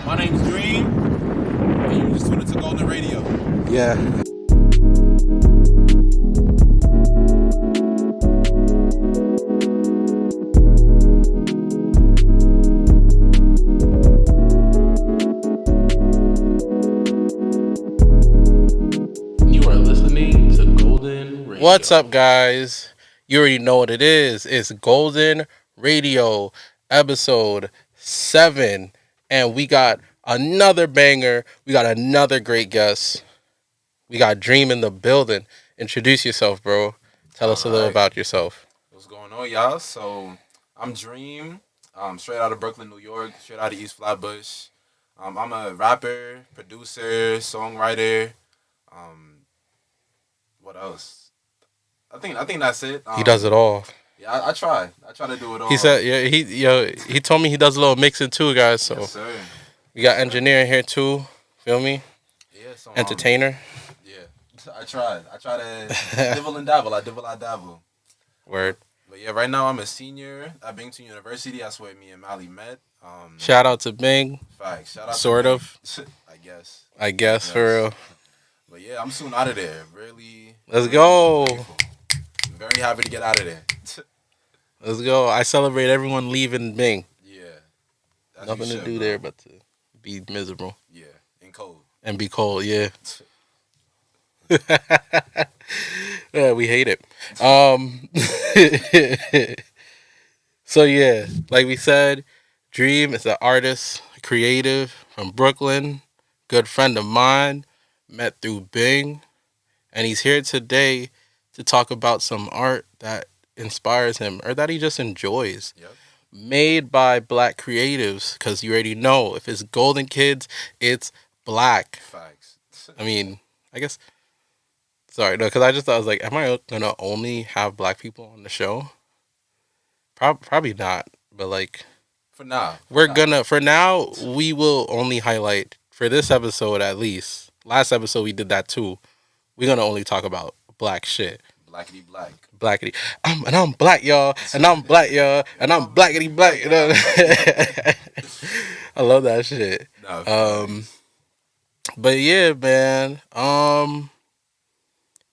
My name's Dream, and you just tuned into Golden Radio. Yeah. You are listening to Golden Radio. What's up, guys? You already know what it is. It's Golden Radio, episode 7. And we got another banger. We got another great guest. We got Dream in the building. Introduce yourself, bro. Tell us a little Alright. about yourself. What's going on, y'all? So, I'm Dream, straight out of Brooklyn, New York, straight out of East Flatbush. I'm a rapper, producer, songwriter. Um, what else? I think that's it. He does it all. Yeah, I try. I try to do it all. He said, yeah, he told me he does a little mixing too, guys. So yes, sir. we got engineering here too. Feel me? Yeah, so Entertainer. yeah, I try. I try to dibble and dabble. I dabble. Word. But yeah, right now I'm a senior at Binghamton University. That's where me and Mally met. Shout out to Bing. Facts. Shout out. Sort to of. Bing. I guess. I guess Yes. for real. But yeah, I'm soon out of there. Really. Let's go. Grateful. I'm very happy to get out of there. Let's go. I celebrate everyone leaving Bing. Yeah. As you Nothing to should, do bro. there but to be miserable Yeah, and cold. and be cold. Yeah. Yeah, we hate it. So yeah, like we said, Dream is an artist, creative from Brooklyn, good friend of mine, met through Bing, and he's here today to talk about some art that inspires him or that he just enjoys. Yep. Made by black creatives, because you already know if it's Golden Kids, it's black. Facts. I mean, I guess. Sorry, no, because I just thought I was like, am I gonna only have black people on the show? Probably not, but like For now. we're gonna for now we will only highlight for this episode at least. Last episode we did that too. We're gonna only talk about black shit. Blackity black. Blackity. I'm black, y'all, and I'm black, y'all, and I'm blackity black. You know? I love that shit. No, But yeah, man.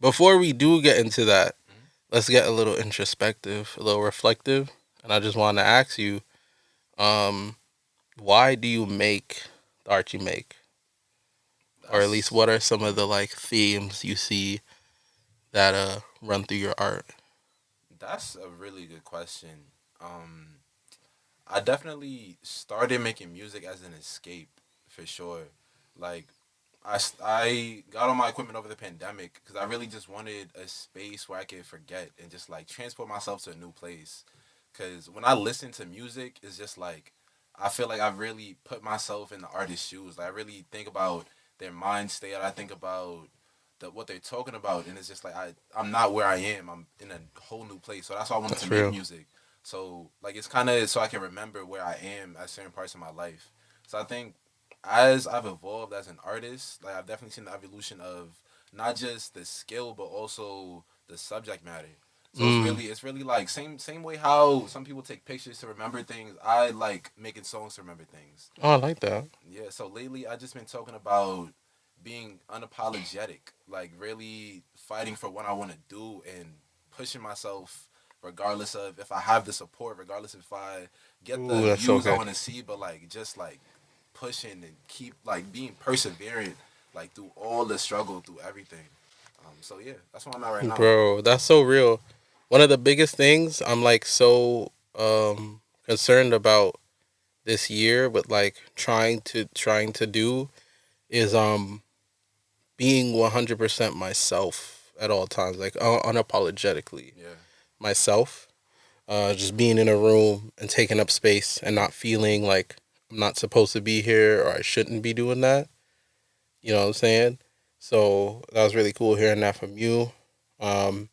Before we do get into that, let's get a little introspective, a little reflective, and I just want to ask you, why do you make the art you make, or at least what are some of the like themes you see that run through your art? That's a really good question. I definitely started making music as an escape, for sure. Like, I got all my equipment over the pandemic because I really just wanted a space where I could forget and just like transport myself to a new place. Because when I listen to music, it's just like I feel like I've really put myself in the artist's shoes. Like I really think about their mind state. I think about what they're talking about, and it's just like I'm not where I am. I'm in a whole new place. So that's why I wanted That's to real. make music. So like it's kind of so I can remember where I am at certain parts of my life. So I think as I've evolved as an artist, like I've definitely seen the evolution of not just the skill but also the subject matter. So it's really like same way how some people take pictures to remember things. I like making songs to remember things. Oh, I like that. Yeah, so lately I just been talking about being unapologetic, like really fighting for what I want to do and pushing myself regardless of if I have the support, regardless if I get the Ooh, that's so views I good. want to see, but like just like pushing and keep like being perseverant like through all the struggle, through everything. So yeah, that's where I'm at right now. Bro, that's so real. One of the biggest things I'm like so concerned about this year with like trying to do is being 100% myself at all times, like unapologetically Yeah, myself. Just being in a room and taking up space and not feeling like I'm not supposed to be here or I shouldn't be doing that. You know what I'm saying? So that was really cool hearing that from you. Um,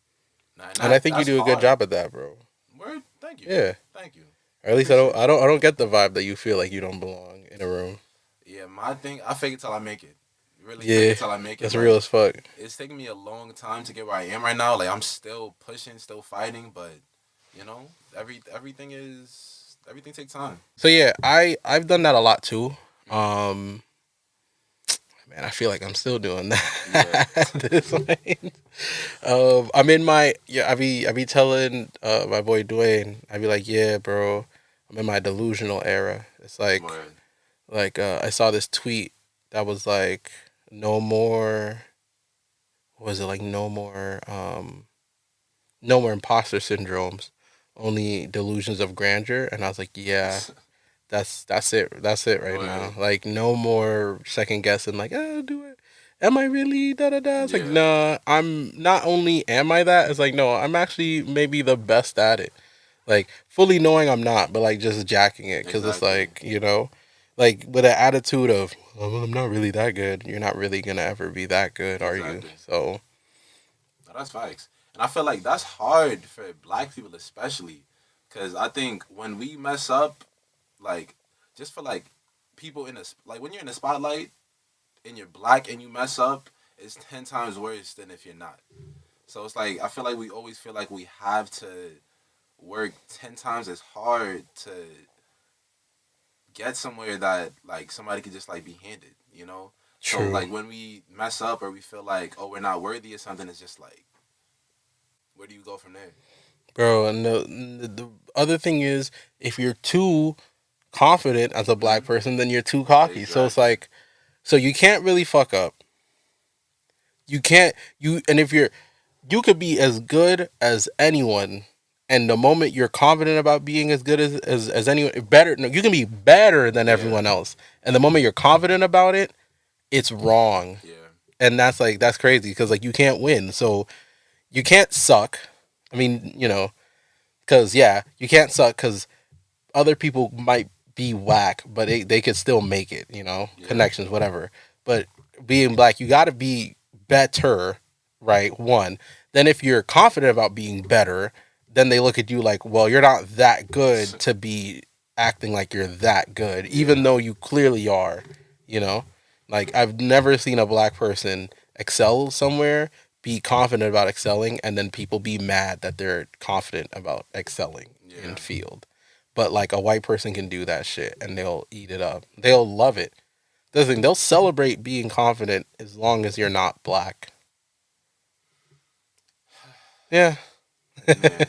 and I think you that's do a good hard. job at that, bro. Word, thank you. Yeah. Thank you. Or at least I don't get the vibe that you feel like you don't belong in a room. Yeah, my thing, I fake it till I make it. Really Yeah, fake it till I make it. That's Like, real as fuck. it's taking me a long time to get where I am right now. Like I'm still pushing, still fighting, but you know, everything takes time. So yeah, I've done that a lot too. Um, man, I feel like I'm still doing Yeah. that at this point. I'm in my yeah. I be telling my boy Dwayne. I be like, yeah, bro. I'm in my delusional era. It's Word. like I saw this tweet that was like, no more. What was it like? No more imposter syndromes, only delusions of grandeur. And I was like, yeah, that's it. That's it right now. Word. Like no more second guessing. Like, do it. Am I really da da da? It's like, Yeah. nah. I'm not only am I that. It's like, no. I'm actually maybe the best at it. Like fully knowing I'm not, but like just jacking it because it's Exactly. like like with an attitude of, well, I'm not really that good. You're not really gonna ever be that good, are you? Exactly. So No, that's facts. And I feel like that's hard for black people, especially. Because I think when we mess up, like, just for like people in a, like, when you're in the spotlight and you're black and you mess up, it's 10 times worse than if you're not. So it's like, I feel like we always feel like we have to work 10 times as hard to get somewhere that, like, somebody could just, like, be handed, you know? So, true, like, when we mess up or we feel like, oh, we're not worthy of something, it's just like, where do you go from there? bro. And the other thing is, if you're too confident as a black Hmm. person, then you're too cocky. So it's Exactly. like, so you can't really fuck up. You can't and if you could be as good as anyone, and the moment you're confident about being as good as anyone, better, no, you can be better than Yeah. everyone else, and the moment you're confident about it, it's wrong. Yeah. And that's crazy because like you can't win, so you can't suck. I mean, because yeah, you can't suck because other people might be whack, but they could still make it, Yeah. connections, whatever. But being black, you got to be better, right? One. Then if you're confident about being better, then they look at you like, well, you're not that good to be acting like you're that good, even Yeah. though you clearly are, you know? Like, I've never seen a black person excel somewhere, be confident about excelling, and then people be mad that they're confident about excelling in Yeah. field. But like a white person can do that shit and they'll eat it up. They'll love it. The thing, they'll celebrate being confident as long as you're not black. Yeah. Man.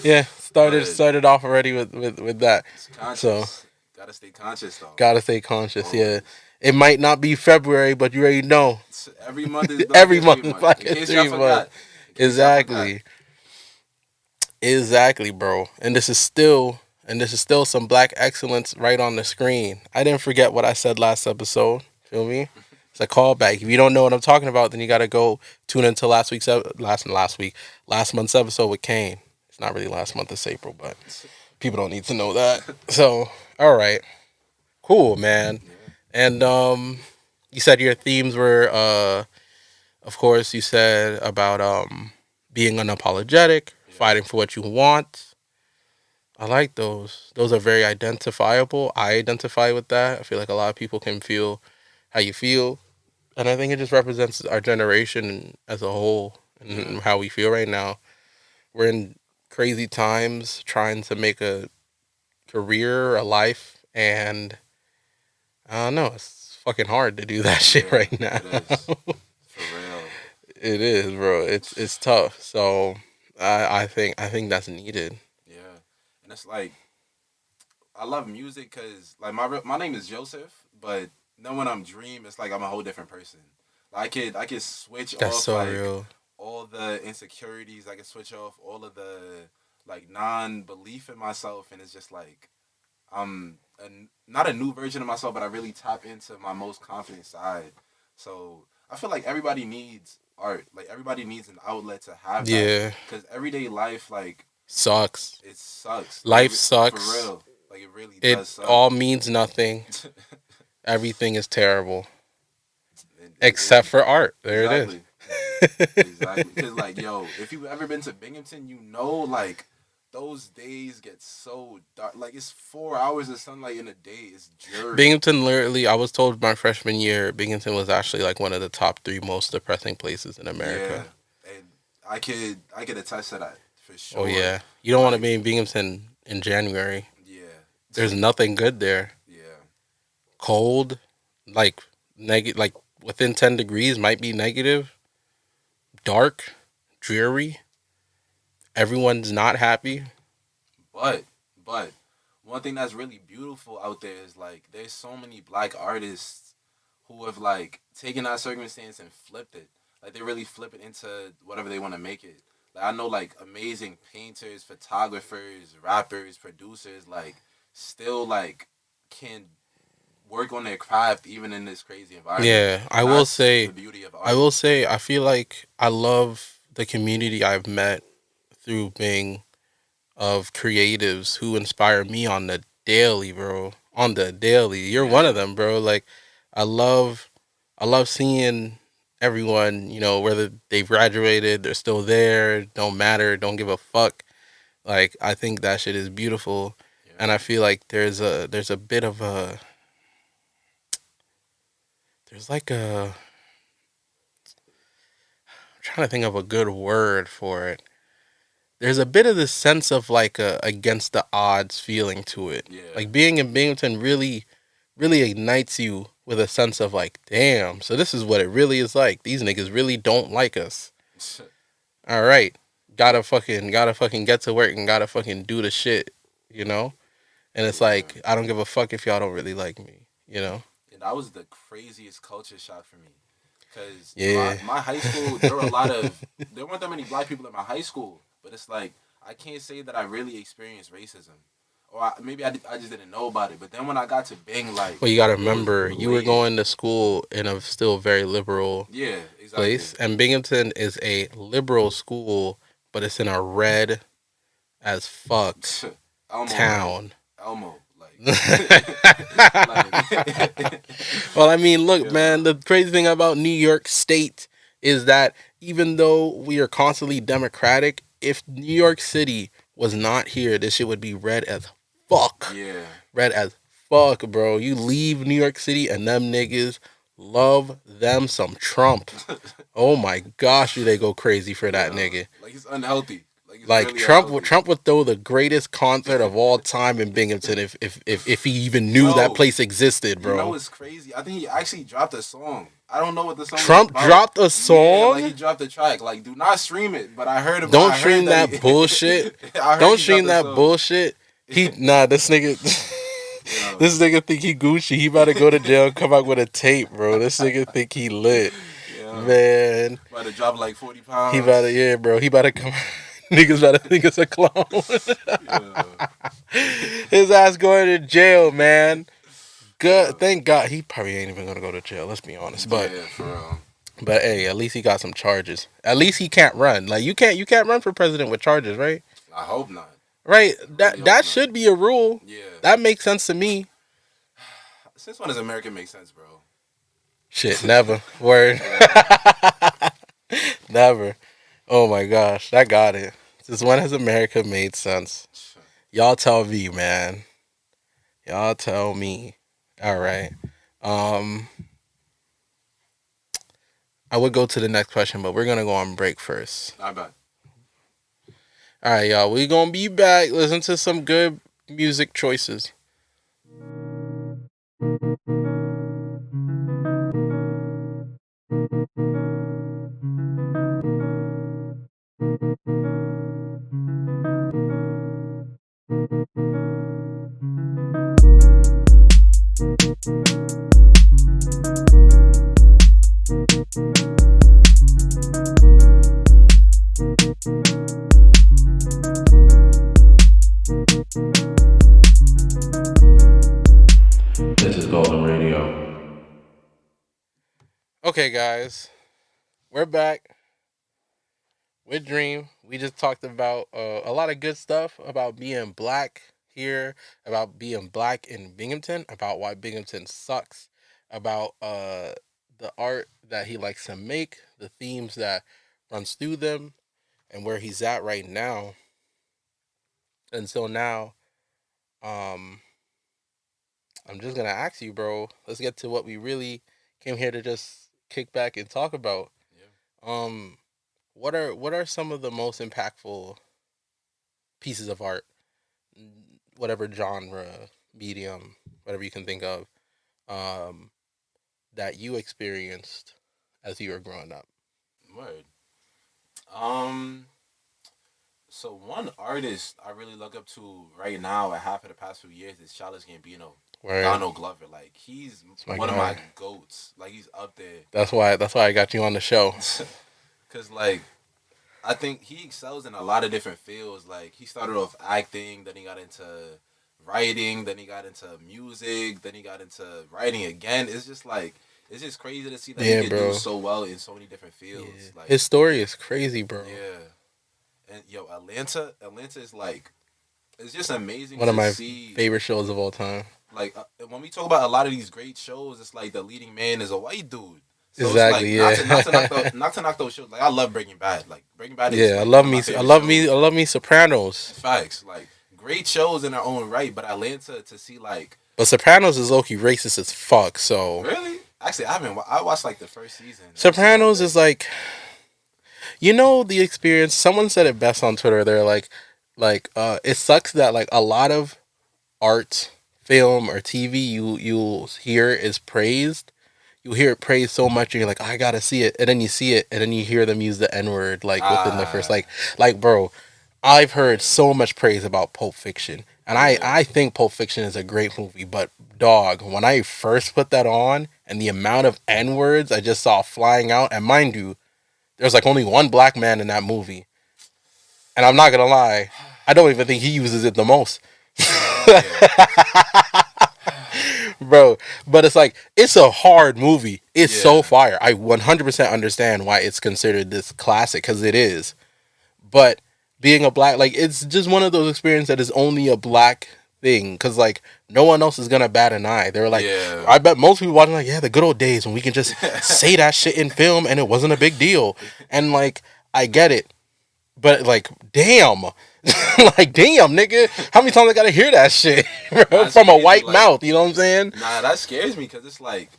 Yeah. Started But started off already with that. it's So conscious. Gotta stay conscious though. gotta stay conscious. Yeah. Always. It might not be February, but you already know. Every month is Black Every History month Month. Black In case y'all History Month. forgot. In case y'all forgot. Exactly. Exactly, bro. And this is still some black excellence right on the screen. I didn't forget what I said last episode. Feel me? It's a callback. If you don't know what I'm talking about, then you gotta go tune into last month's episode with Kane. It's not really last month, it's April, but people don't need to know that. So, all right, cool, man. Yeah. And you said your themes were, of course, you said about being unapologetic, Yeah. fighting for what you want. I like those. Those are very identifiable. I identify with that. I feel like a lot of people can feel how you feel. And I think it just represents our generation as a whole Yeah. and how we feel right now. We're in crazy times trying to make a career, a life, and I don't know, it's fucking hard to do that shit Yeah. right now. It is. For real. It is, bro. It's tough. So I think that's needed. Yeah. And it's like I love music because like my name is Joseph, but then when I'm Dream, it's like I'm a whole different person. Like, I could switch That's off so like real. all the insecurities. I can switch off all of the like non belief in myself, and it's just like I'm not a new version of myself, but I really tap into my most confident side. So I feel like everybody needs art. Like everybody needs an outlet to have that, Yeah. because everyday life, like, Sucks. it sucks. Like Life for sucks. real. Like it really It does suck. all means nothing. Everything is terrible. It- Except for art. There it is. exactly. Exactly. Because, like, yo, if you've ever been to Binghamton, you know, like, those days get so dark. Like, it's 4 hours of sunlight in a day. It's dreary. Binghamton, literally, I was told my freshman year, Binghamton was actually like one of the top three most depressing places in Yeah. America. And I could attest to that for sure. Oh, yeah. You don't want to Like, be in Binghamton in January. yeah. There's nothing good there. Yeah. cold, like like within 10 degrees might be negative, dark, dreary. Everyone's not happy. But but one thing that's really beautiful out there is like there's so many black artists who have like taken that circumstance and flipped it. Like they really flip it into whatever they want to make it. Like I know like amazing painters, photographers, rappers, producers like still like can work on their craft even in this crazy environment. Yeah, I And will that's say, the beauty of I art. will say, I feel like I love the community I've met through being of creatives who inspire me on the daily, bro. On the daily. You're one Yeah. of them, bro. Like I love I love seeing everyone, whether they've graduated, they're still there, don't matter, don't give a fuck. Like I think that shit is beautiful. Yeah. And I feel like there's a bit of a there's like a I'm trying to think of a good word for it. There's a bit of this sense of like a against the odds feeling to it. Yeah. Like being in Binghamton really ignites you with a sense of like, damn, so this is what it really is like. These niggas really don't like us. All right. Gotta fucking get to work and gotta fucking do the shit, you know? And it's Yeah. like, I don't give a fuck if y'all don't really like me, you know? And that was the craziest culture shock for me. Cause Yeah. my high school, there weren't that many black people in my high school, but it's like I can't say that I really experienced racism, or maybe I just didn't know about it. But then when I got to Bing, like Well, you gotta it remember, was you were blatant. going to school in a still very liberal Yeah, exactly. place, and Binghamton is a liberal school, but it's in a red as fuck Elmo, town. like, Elmo, like, Well, I mean, look, Yeah. man, the crazy thing about New York State is that even though we are constantly democratic, if New York City was not here, this shit would be red as fuck. yeah, Red as fuck, bro. You leave New York City and them niggas love them some Trump. Oh my gosh, do they go crazy for that Yeah. nigga? Like he's unhealthy. Like, Like really Trump, unhealthy. Trump would throw the greatest concert of all time in Binghamton if he even knew that place existed, You know bro. what's crazy? I think he actually dropped a song. I don't know what the song. Trump was about. dropped a Yeah, song. like he dropped a track. Like, do not stream it. But I heard about. Don't I heard stream that he- bullshit. I heard Don't he stream dropped a that song. bullshit. This nigga. Yeah. This nigga think he Gucci. He about to go to jail and come out with a tape, bro. This nigga think he lit. Yeah. Man. About to drop like 40 pounds. He about to, yeah, bro. He about to come. Niggas about to think it's a clown. Yeah. His ass going to jail, man. Good. Yeah. Thank God. He probably ain't even gonna go to jail. Let's be honest. But Yeah, for real. but hey, at least he got some charges. At least he can't run. Like you can't run for president with charges, right? I hope not. Right. really That hope that not. should be a rule. Yeah. That makes sense to me. Since when does America make sense, bro? Shit, never. Word. Never. Oh my gosh, that got it. Since when has America made sense? Y'all tell me, man. Y'all tell me. All right. I would go to the next question, but we're gonna go on break first. I bet. All right, y'all. We gonna be back. Listen to some good music choices. This is Golden Radio. Okay, guys, we're back with Dream. We just talked about a lot of good stuff about being black here, about being black in Binghamton, about why Binghamton sucks, about the art that he likes to make, the themes that runs through them, and where he's at right now. And so now, um, I'm just gonna ask you, bro. Let's get to what we really came here to just kick back and talk about. Yeah. What are some of the most impactful pieces of art, whatever genre, medium, whatever you can think of, um, that you experienced as you were growing up? Word. Um. So one artist I really look up to right now, at half of the past few years, is Childish Gambino, Where Donald Glover. Like he's it's my one of my guy. goats. Like he's up there. That's why. That's why I got you on the show. Cause like I think he excels in a lot of different fields. Like he started off acting, then he got into writing, then he got into music, then he got into writing again. It's just like it's just crazy to see that he Yeah, can do bro. so well in so many different Yeah. fields. Like His story is crazy, bro. yeah, and yo, Atlanta is like it's just amazing One of to my see. favorite shows of all time. Like when we talk about a lot of these great shows, it's like the leading man is a white dude. So Exactly. it's like Yeah. not to knock those shows. Like I love Breaking Bad. Like Breaking Bad is Yeah. I like love one of my me. I favorite love me. shows. I love me. Sopranos. Facts. Like great shows in their own right, but Atlanta to see like But Sopranos is low-key racist as fuck. So really. Actually, I haven't. I watched like the first season. That shit all Sopranos day. is like, you know, the experience. Someone said it best on Twitter. They're like, it sucks that like a lot of art, film, or TV you'll hear is praised. You hear it praised so much, and you're like, I gotta see it, and then you see it, and then you hear them use the N word like within the first Ah, like bro, I've heard so much praise about Pulp Fiction, and yeah. I think Pulp Fiction is a great movie, but dog, when I first put that on, and the amount of N words I just saw flying out, and mind you, there's like only one black man in that movie, and I'm not gonna lie, I don't even think he uses it the most. Yeah. Bro, but it's like it's a hard movie. It's so Yeah. fire. I 100% understand why it's considered this classic, because it is. But being a black, like, it's just one of those experiences that is only a black thing, because like no one else is gonna bat an eye. They're like, Yeah. I bet most people watching like, yeah, the good old days when we can just say that shit in film and it wasn't a big deal. And like I get it, but like damn. Like damn, nigga, how many times I gotta hear that shit bro, That's from a crazy. white Like mouth? You know what I'm saying? nah, that scares me because it's like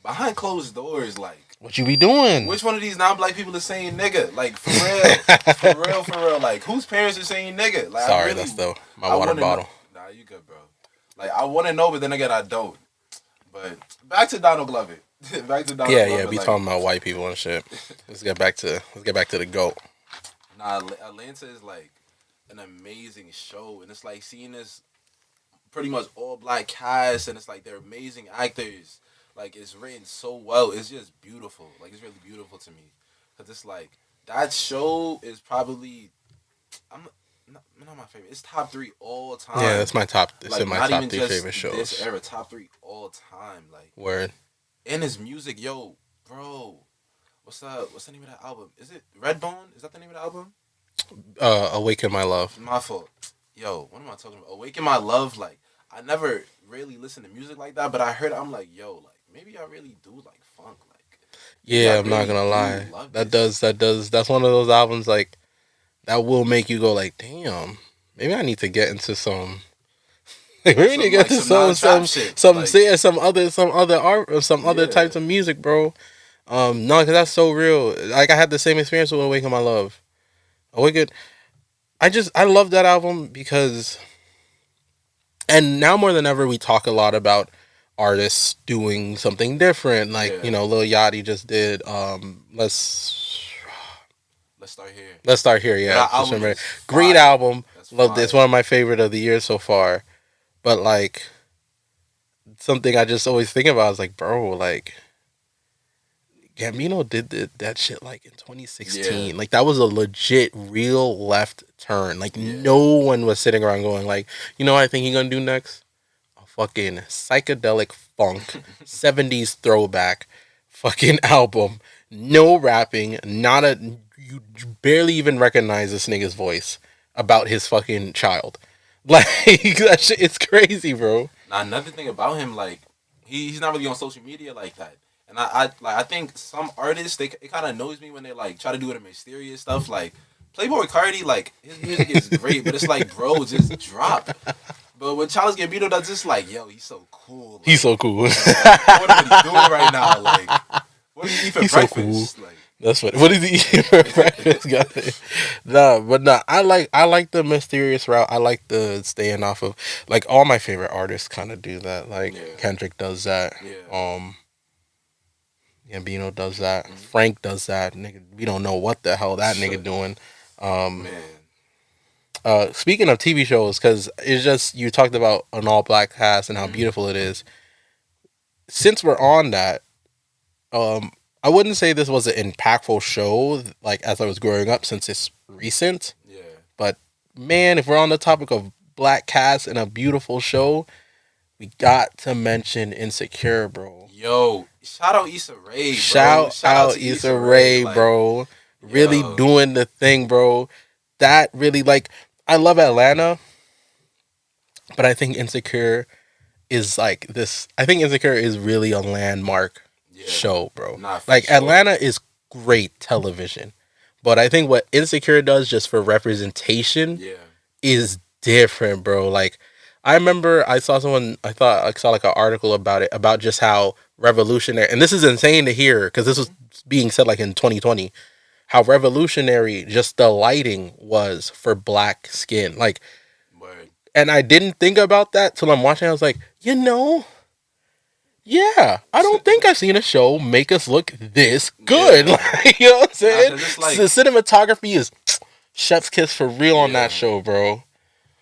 behind closed doors. Like What you be doing? which one of these non-black people is saying nigga? Like for real, for real, for real. Like whose parents are saying nigga? Like I Sorry, really, that's the my I water wanna bottle. Know. Nah, you good, bro. Like I want to know, but then again, I don't. But back to Donald Glover. Back to Donald Yeah, Glover. yeah, be like, talking about white people and shit. Let's get back to the goat. nah, Atlanta is like an amazing show, and it's like seeing this pretty much all black cast, and it's like they're amazing actors. Like it's written so well. It's just beautiful. Like it's really beautiful to me, cause it's like that show is probably I'm not my favorite. It's top three all time. Yeah, that's my top. It's like in my not top even 3 just favorite this shows. era. Top three all time. Like Word. and his music, yo, bro. What's the name of that album? Is it Redbone? Is that the name of the album? Awaken My Love. My fault. Yo, what am I talking about? Awaken My Love. Like I never really listened to music like that, but I heard I'm like, yo, like maybe I really do like funk. Like Yeah, I I'm not really gonna do lie. love That this. does. That's one of those albums like that will make you go like, damn. Maybe I need to get into some. Like, maybe I need to Some get like into some non-trap shit. Like some other art or some other yeah, types of music, bro. No, because that's so real. Like I had the same experience with Awaken My Love. Awaken. I love that album because, and now more than ever, we talk a lot about artists doing something different. Like yeah. Lil Yachty just did. Let's start here. Let's start here. Yo, Yeah, that just album remember. is Great fire. album. That's Loved it. It's fire. one of my favorite of the year so far. But like something I just always think about is like, bro, like Gambino did that shit like in 2016. Yeah. Like that was a legit real left turn. Like Yeah. no one was sitting around going like, you know what I think he's gonna do next? A fucking psychedelic funk 70s throwback fucking album. No rapping, not a you barely even recognize this nigga's voice about his fucking child. Like that shit it's crazy, bro. Now another thing about him, like he's not really on social media like that. And I think some artists it kind of annoys me when they like try to do it in mysterious stuff. Like Playboy Cardi, like his music is great, but it's like bro, just drop. But when Charles Gambino does this, like yo, he's so cool. Like, He's so cool. what are you doing right now? Like what do you eat for He's so breakfast? cool. Like That's what is he eating for breakfast? No, I like the mysterious route. I like the staying off of like all my favorite artists kind of do that. Like Yeah. Kendrick does that. Yeah. Gambino does that. Mhm. Frank does that. Nigga, we don't know what the hell that nigga doing. Man. Speaking of TV shows, because it's just you talked about an all black cast and how Mhm. beautiful it is. Since we're on that, I wouldn't say this was an impactful show like as I was growing up since it's recent. Yeah. But man, if we're on the topic of black cast and a beautiful show, we got to mention Insecure, bro. Yo, shout out Issa Rae, bro. Shout out to Issa Rae, like, bro. Really yo. doing the thing, bro. That really like I love Atlanta, but I think Insecure is like this. I think Insecure is really a landmark Yeah. show, bro. Nah, for Like sure. Atlanta is great television, but I think what Insecure does just for representation Yeah. is different, bro. Like I remember I saw someone I saw like an article about it about just how revolutionary, and this is insane to hear because this was being said like in 2020, how revolutionary just the lighting was for black skin. Like, Word. and I didn't think about that till I'm watching. I was like, yeah, I don't think I've seen a show make us look this good. Yeah. Like, you know what I'm saying? 'cause it's like- the cinematography is chef's kiss for real on Yeah. that show, bro.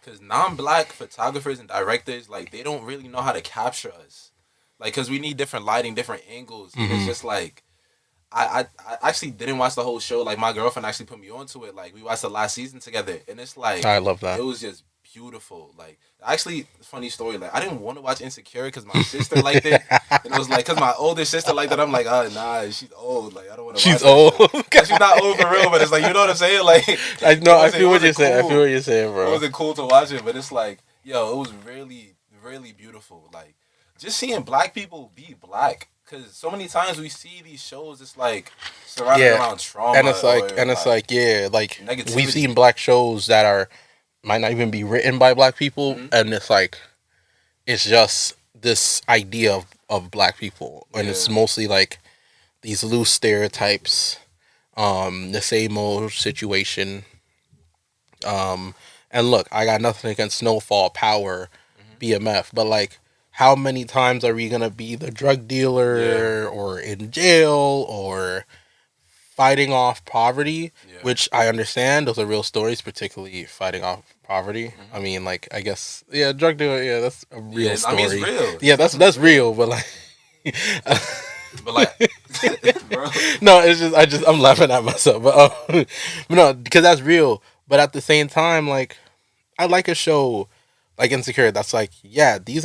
Because non-black photographers and directors, like, they don't really know how to capture us. Like, because we need different lighting, different angles. And Mhm. it's just like, I actually didn't watch the whole show. Like, my girlfriend actually put me onto it. Like, we watched the last season together. And it's like, I love that. it was just beautiful. Like, actually, funny story. Like, I didn't want to watch Insecure because my sister liked it. And it was like, because my older sister liked it. I'm like, oh, nah, she's old. Like, I don't want to watch She's that old. shit. Like, she's not old for real, but it's like, you know what I'm saying? Like, I know. I it feel what wasn't you're saying. I cool. feel what you're saying, It bro. wasn't cool to watch it, but it's like, yo, it was really, really beautiful. Like, just seeing black people be black. Because so many times we see these shows, it's like surrounded Yeah. around trauma. And it's like, or, yeah, like negativity. we've seen black shows that are might not even be written by black people, Mhm. and it's like it's just this idea of black people, and it's Yeah. mostly like these loose stereotypes, the same old situation. And look, I got nothing against Snowfall, Power, BMF, but like, how many times are we gonna be the drug dealer or in jail or fighting off poverty? Yeah. Which I understand, those are real stories, particularly fighting off poverty. I mean, like, I guess, yeah, drug dealer, yeah, that's a real Yeah, story. I mean, it's real. Yeah, that's real, but like, But like, bro. no, it's just I'm laughing at myself, but no, because that's real. But at the same time, like, I like a show like Insecure that's like, yeah, this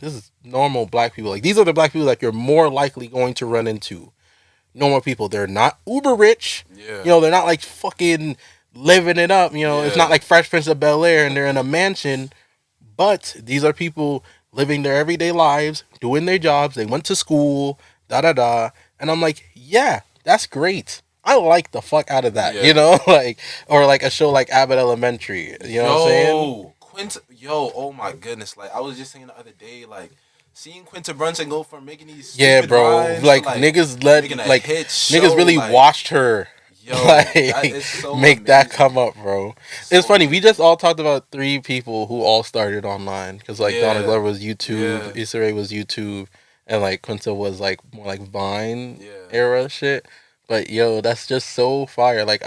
is normal black people. Like, these are the black people that you're more likely going to run into. Normal people. They're not uber rich. Yeah. You know, they're not like fucking living it up. You know, it's Yeah. not like Fresh Prince of Bel Air and they're in a mansion. But these are people living their everyday lives, doing their jobs. They went to school, da da da. And I'm like, yeah, that's great. I like the fuck out of that. Yeah. You know, like, or like a show like Abbott Elementary. You know what I'm saying? Oh my goodness! Like, I was just saying the other day, like, seeing Quinta Brunson go from making these Yeah, stupid bro. rhymes to, Like, niggas making a like hit niggas show, really like, watched her Yo, like that is so make that amazing. come up, bro. So It's funny. We just all talked about 3 people who all started online because like Yeah. Donna Glover was YouTube, Yeah. Issa Rae was YouTube, and like Quinta was like more like Vine Yeah. era shit. But yo, that's just so fire. Like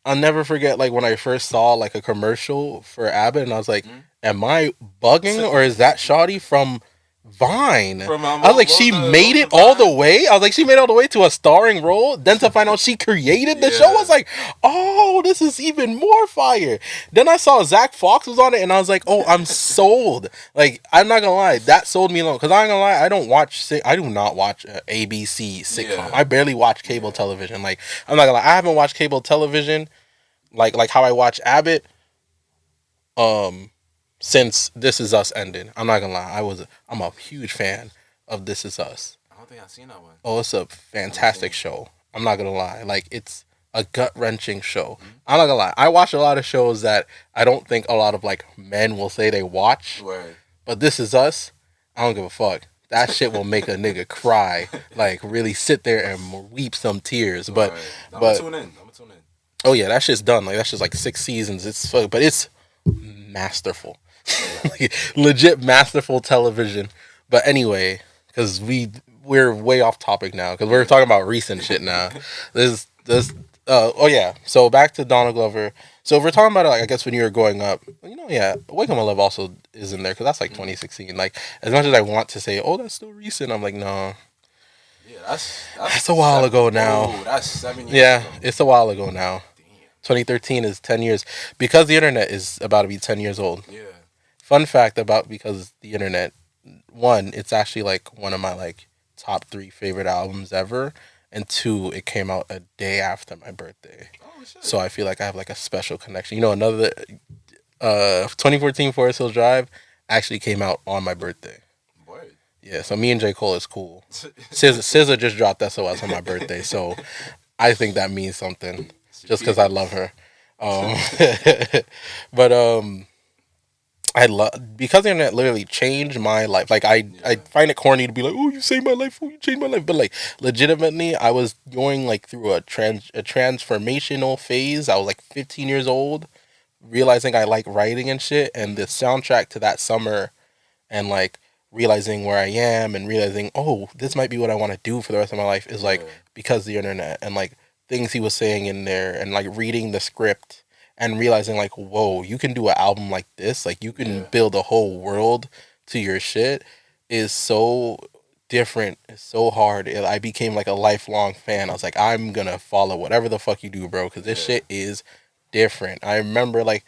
I'll never forget like when I first saw like a commercial for Abbott, and I was like, Mhm. "Am I bugging or is that Shawty from Vine?" From, I was like, she made it what all was the way. I was like, she made it all the way to a starring role. Then to find out she created the show, I was like, oh, this is even more fire. Then I saw Zach Fox was on it, and I was like, oh, I'm sold. Like, I'm not gonna lie, that sold me alone. Cause I'm not gonna lie, I do not watch ABC sitcom. Yeah. I barely watch cable television. Like, I'm not gonna lie, I haven't watched cable television like how I watch Abbott. Since This Is Us ended. I'm not gonna lie, I'm a huge fan of This Is Us. I don't think I've seen that one. Oh, it's a fantastic show. I'm not gonna lie. Like, it's a gut wrenching show. Mm-hmm. I'm not gonna lie. I watch a lot of shows that I don't think a lot of like men will say they watch. Word. But This Is Us, I don't give a fuck. That shit will make a nigga cry. Like, really sit there and weep some tears. But Word. I'm but- gonna tune in. Oh yeah, that shit's done. Like that shit's like 6 seasons. But it's masterful, Yeah. like, legit masterful television. But anyway, because we're way off topic now because we're talking about recent shit now. This oh yeah. So back to Donald Glover. So if we're talking about it, like, I guess when you were growing up, yeah, Wake Up My Love also is in there because that's like 2016. Like as much as I want to say, oh, that's still recent, I'm like, no, Yeah, that's that's a while ago now. Oh, that's 7 years Yeah, ago. it's a while ago now. Damn. 2013 is 10 years because the internet is about to be 10 years old. Yeah. Fun fact about because the internet, one, it's actually like one of my like top 3 favorite albums ever, and two, it came out a day after my birthday. Oh shit. So I feel like I have like a special connection. Another 2014 Forest Hills Drive actually came out on my birthday. Word. Yeah, so me and J. Cole is cool. SZA just dropped SOS on my birthday, so I think that means something just because I love her. Um, but I love because the internet literally changed my life. Like I find it corny to be like, oh, you saved my life, oh, you changed my life. But like legitimately, I was going like through a transformational phase. I was like 15 years old, realizing I like writing and shit, and the soundtrack to that summer, and like realizing where I am and realizing, oh, this might be what I want to do for the rest of my life is like because the internet and like things he was saying in there and like reading the script and realizing like, whoa, you can do an album like this, like you can build a whole world to your shit is so different. It's so hard. I became like a lifelong fan. I was like, I'm gonna follow whatever the fuck you do, bro, because this shit is different. I remember like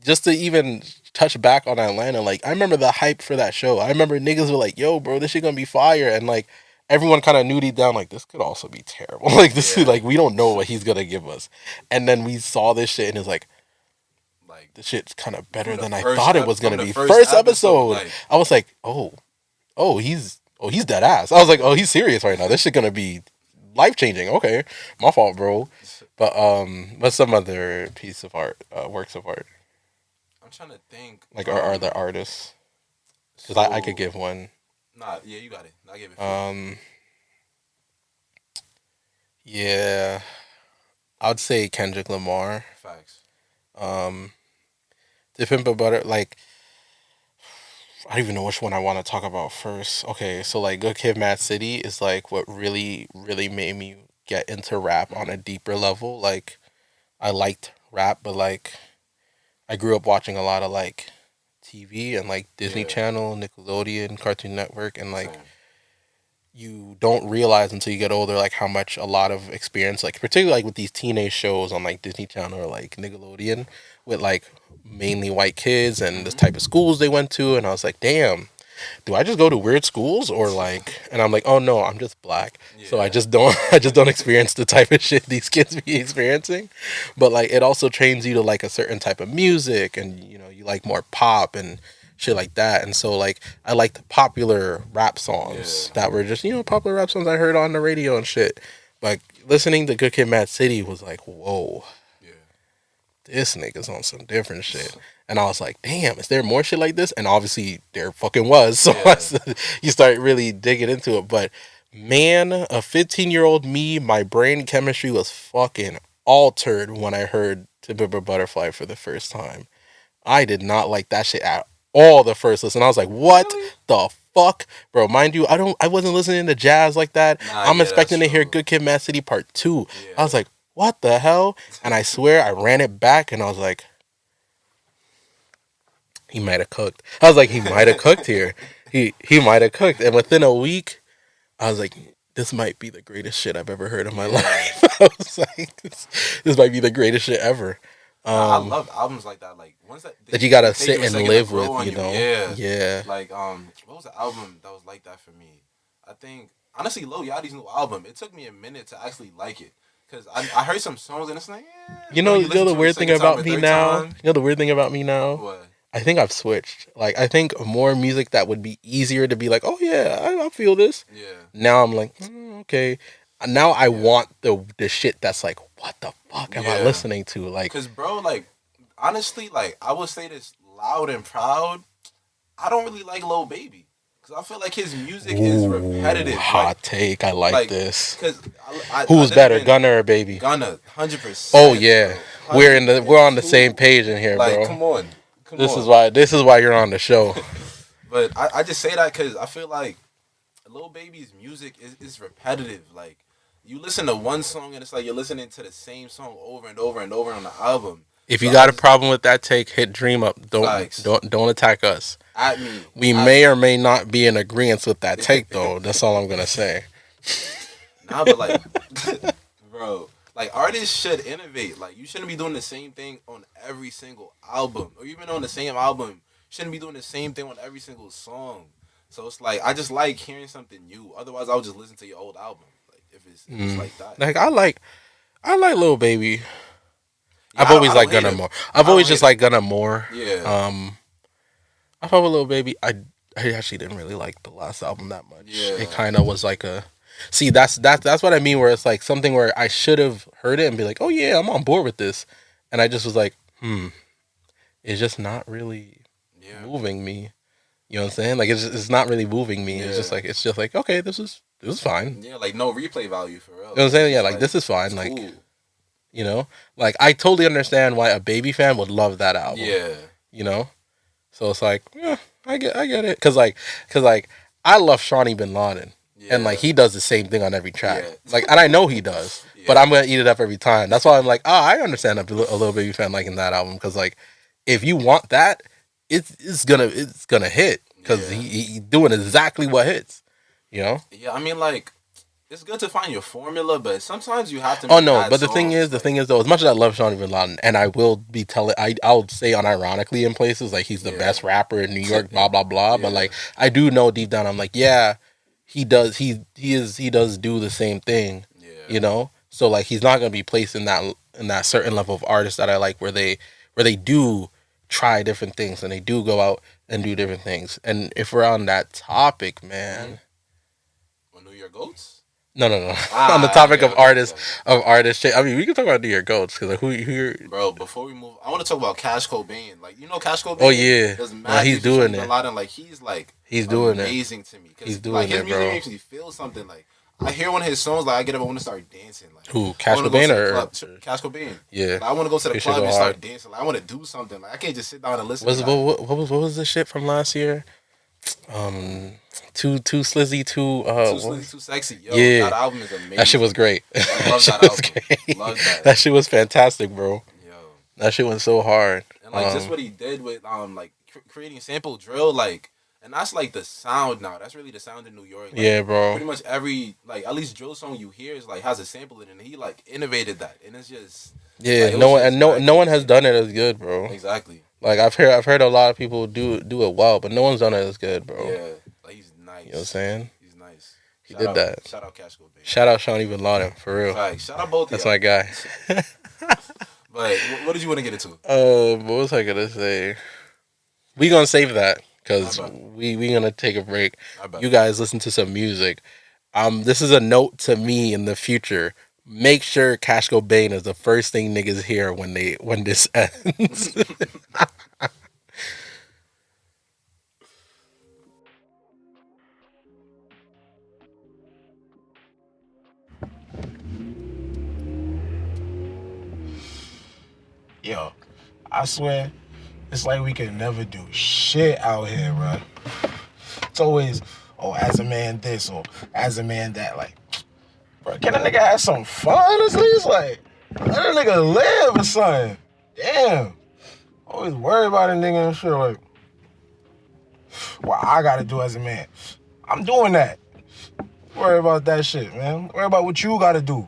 just to even touch back on Atlanta, like I remember the hype for that show. I remember niggas were like, yo, bro, this shit gonna be fire, and like everyone kind of knew deep down like this could also be terrible. Like this is like we don't know what he's gonna give us, and then we saw this shit and it's like this shit's kind of better than I thought it was gonna be. First episode, like, I was like, he's dead ass. I was like, oh, he's serious right now. This shit gonna be life changing. Okay, my fault, bro. But what's some other piece of art, works of art? I'm trying to think. Like, are there artists? Because I could give one. Nah, yeah, you got it. I give it. Yeah, I would say Kendrick Lamar. Facts. To Pimp a Butter, like I don't even know which one I want to talk about first. Okay, so like Good Kid, Mad City is like what really, really made me get into rap on a deeper level. Like I liked rap, but like I grew up watching a lot of like TV and like Disney Channel, Nickelodeon, Cartoon Network, and like you don't realize until you get older like how much a lot of experience, like particularly like with these teenage shows on like Disney Channel or like Nickelodeon with like mainly white kids and the type of schools they went to, and I was like, damn, do I just go to weird schools or like, and I'm like, oh no, I'm just black, so I just don't experience the type of shit these kids be experiencing. But like it also trains you to like a certain type of music, and you like more pop and shit like that. And so like I liked popular rap songs that were just popular rap songs I heard on the radio and shit. Like listening to Good Kid, Mad City was like, whoa, this nigga's on some different shit. And I was like, damn, is there more shit like this? And obviously there fucking was. So you start really digging into it. But man, a 15-year-old me, my brain chemistry was fucking altered when I heard To Pimp a Butterfly for the first time. I did not like that shit at all the first listen. I was like, what the fuck? Bro, mind you, I wasn't listening to jazz like that. I'm expecting to hear Good Kid, Mad City Part 2. I was like, what the hell? And I swear I ran it back and I was like, he might have cooked. I was like, he might have cooked here. He might have cooked. And within a week, I was like, this might be the greatest shit I've ever heard in my life. I was like, this might be the greatest shit ever. I love albums like that. Like ones that you gotta sit and live with, Yeah. Like what was the album that was like that for me? I think honestly, Lil Yachty's new album. It took me a minute to actually like it because I heard some songs and it's like, you know the weird thing about me now. You know the weird thing about me now. What? I think I've switched. Like I think more music that would be easier to be like, oh yeah, I feel this. Yeah. Now I'm like, okay. Now I want the shit that's like, what the fuck am I listening to? Like, cause bro, like honestly, like I would say this loud and proud. I don't really like Lil Baby, cause Cause I feel like his music is repetitive. Hot take. I like this. Cause I Who's better, Gunna or Baby? Gunna, 100%. Oh yeah, we're on the 102. same page in here, Like, bro. come on. This is why you're on the show. But I just say that because I feel like Lil Baby's music is repetitive. Like, you listen to one song and it's like you're listening to the same song over and over and over on the album. If you got a problem with that take, hit Dream up. Don't attack us. At me. We may or may not be in agreement with that take, though. That's all I'm gonna say. Nah, but like, bro, like artists should innovate. Like, you shouldn't be doing the same thing on every single album, or even on the same album. Shouldn't be doing the same thing on every single song. So it's like I just like hearing something new. Otherwise, I would just listen to your old album. Like if it's like that. Like I like Lil Baby. Yeah, I've always I liked don't hate Gunna him. more. I I've don't always hate just him. liked Gunna more. Yeah. I thought with Lil Baby, I actually didn't really like the last album that much. Yeah. It kind of was like a. See, that's what I mean. Where it's like something where I should have heard it and be like, oh yeah, I'm on board with this, and I just was like, it's just not really moving me. You know what I'm saying? Like it's not really moving me. It's just like okay, this is fine. Yeah, like no replay value for real. You know what I'm saying? Yeah, like this is fine. Like cool. you know, like I totally understand why a Baby fan would love that album. Yeah. You know, so it's like yeah, I get it. Cause like I love Shawnee Bin Laden. Yeah. And like he does the same thing on every track, Yeah. like, and I know he does, but I'm gonna eat it up every time. That's why I'm like, I understand a Lil Baby fan liking that album because like, if you want that, it's gonna hit because he doing exactly what hits, you know. Yeah, I mean like, it's good to find your formula, but sometimes you have to. Oh no, but the songs. thing is though, as much as I love Shawnee Bin Laden, and I will be I'll say unironically in places like he's the best rapper in New York, blah blah blah. But like I do know deep down, I'm like, yeah. He does do the same thing, you know. So like he's not gonna be placed in that certain level of artists that I like where they do try different things and they do go out and do different things. And if we're on that topic, man, New York Goats. No. On the topic of artists. I mean, we can talk about New York Goats because like, who Bro, before we move, I want to talk about Cash Cobain. Like, you know Cash Cobain? Oh yeah, he's doing it. Like he's doing it. Amazing to me. He's doing like, his it, music bro. makes me feel something. Like I hear one of his songs, like I get up, I want to start dancing. Like who, Cash Cobain or Cash Cobain? Yeah, like, I want to go to the club and start dancing. Like I want to do something. Like I can't just sit down and listen. What was the shit from last year? Too slizzy, too sexy. Yo, yeah, that album is amazing. That shit was great. I love that album. Love that. That shit was fantastic, bro. Yo, that shit went so hard. And like just what he did with like creating sample drill, like, and that's like the sound now. That's really the sound in New York. Like, yeah, bro. Pretty much every like at least drill song you hear is like has a sample in it, and he like innovated that, and it's just like, no one has done it as good, bro. Exactly. Like I've heard a lot of people do it well, but no one's done it as good, bro. Yeah, like he's nice. You know what I'm saying? He's nice. He did that. Shout out Cash Cobain. Shout out Shawnee Bin Laden, for real. Right. Shout out both. That's my guy. But what did you want to get into? What was I gonna say? We gonna save that because we gonna take a break. You guys listen to some music. This is a note to me in the future. Make sure Cash Cobain is the first thing niggas hear when this ends. Yo, I swear, it's like we can never do shit out here, bro. It's always, as a man this, or as a man that. Like, bro, can a nigga have some fun at least? Like, let a nigga live or something. Damn. Always worry about a nigga and shit, like, what I gotta do as a man. I'm doing that. Worry about that shit, man. Worry about what you gotta do.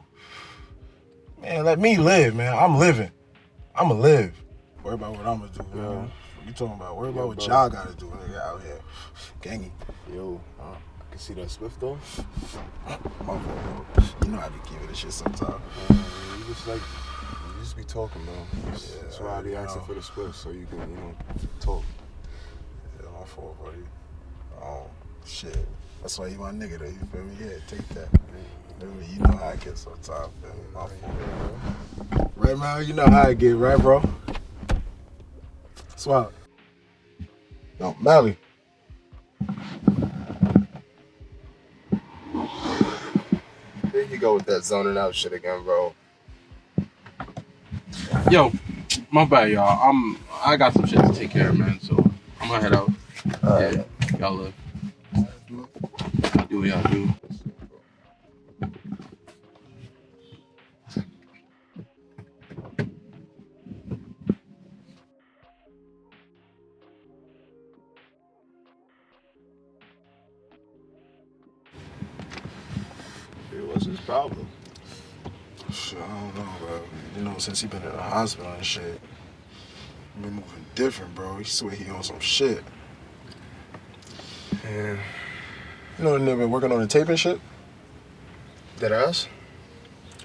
Man, let me live, man. I'm living. I'ma live. Worry about what I'ma do, man. What you talking about? Worry about what y'all gotta do, nigga, out here. Gangy. Yo, I can see that Swift though. My fault, bro. You know I be giving this shit sometimes. You just be talking, bro. That's why I be asking for the Swift so you can, talk. Yeah, my fault, buddy. Oh, shit. That's why you my nigga though, you feel me? Yeah, take that. You know how I get sometimes, feel me? My fault. Right, man? You know how I get, right, bro? Swap. Yo, Mally. he go with that zoning out shit again, bro. Yo, my bad, y'all. I got some shit to take care of, man. So I'm gonna head out. Yeah, y'all look. Do what y'all do. What's his problem? Shit, I don't know, bro. You know, since he been in the hospital and shit, he been moving different, bro. He swear he on some shit. And you know the nigga been working on the tape and shit? That ass?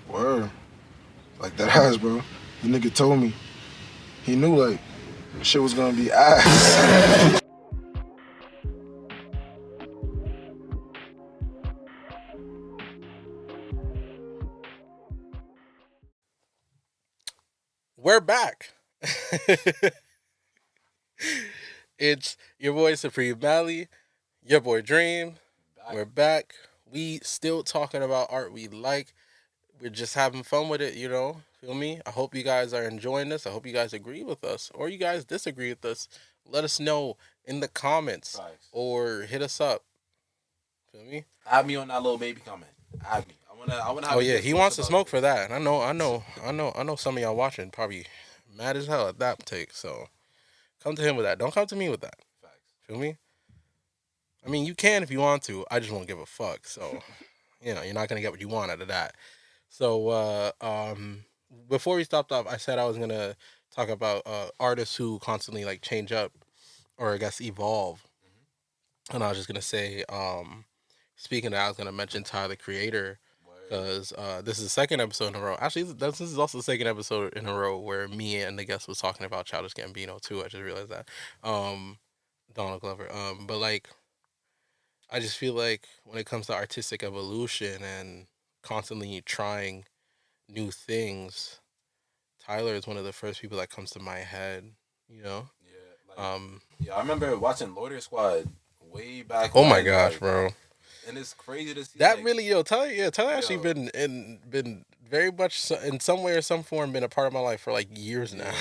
Word. Like that ass, bro. The nigga told me. He knew like shit was gonna be ass. We're back. It's your boy Supreme Mally, your boy Dream. We're back. We still talking about art we like. We're just having fun with it, you know. Feel me? I hope you guys are enjoying this. I hope you guys agree with us, or you guys disagree with us. Let us know in the comments Facts. or hit us up. Feel me? Add me on that little baby comment. Add me. I wanna have Oh a yeah, he discourse wants to about smoke this. for that. I know some of y'all watching probably mad as hell at that take. So come to him with that. Don't come to me with that. Facts. Feel me? I mean, you can if you want to. I just won't give a fuck. So, you know, you're not gonna get what you want out of that. So, before we stopped off, I said I was gonna talk about artists who constantly like change up, or I guess evolve. And I was just gonna say, speaking of, I was gonna mention Tyler the Creator, because this is the second episode in a row. Actually, this is also the second episode in a row where me and the guest was talking about Childish Gambino too. I just realized that. Donald Glover. But like, I just feel like when it comes to artistic evolution and constantly trying new things, Tyler is one of the first people that comes to my head. You know. Yeah. Yeah, I remember watching Loiter Squad way back Oh when. my gosh, like, bro. And it's crazy to see That like, really, Tyler actually Yo. been very much in some way or some form been a part of my life for like years now.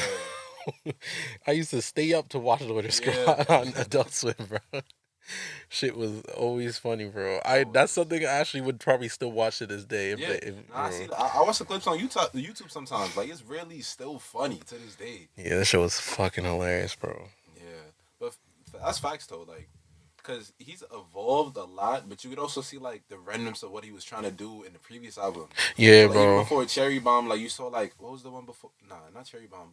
I used to stay up to watch Loiter Squad on Adult Swim, bro. Shit was always funny, bro. That's something I actually would probably still watch to this day. I see. I watch the clips on YouTube sometimes. Like it's really still funny to this day. Yeah, that shit was fucking hilarious, bro. Yeah, but that's facts though. Like, cause he's evolved a lot, but you could also see like the remnants of what he was trying to do in the previous album. Yeah, So, like, even bro. before Cherry Bomb, like you saw like what was the one before? Nah, not Cherry Bomb.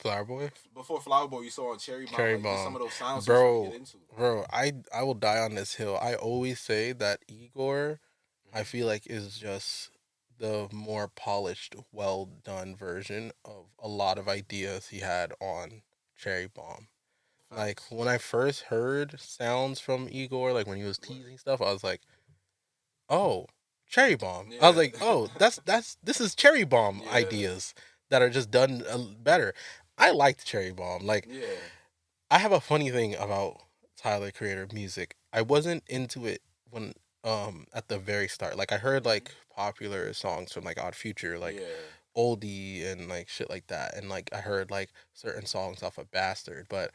Flower Boy. Before Flower Boy, you saw on Cherry Bomb. Cherry like, just Bomb. some of those sounds he was trying to get into. Bro, I will die on this hill. I always say that Igor, I feel like, is just the more polished, well done version of a lot of ideas he had on Cherry Bomb. Like when I first heard sounds from Igor, like when he was teasing stuff, I was like, "Oh, Cherry Bomb." I was like, "Oh, this is Cherry Bomb ideas that are just done better." I liked Cherry Bomb. Like, I have a funny thing about Tyler Creator music. I wasn't into it when at the very start. Like I heard like popular songs from like Odd Future, like Oldie and like shit like that, and like I heard like certain songs off of Bastard, but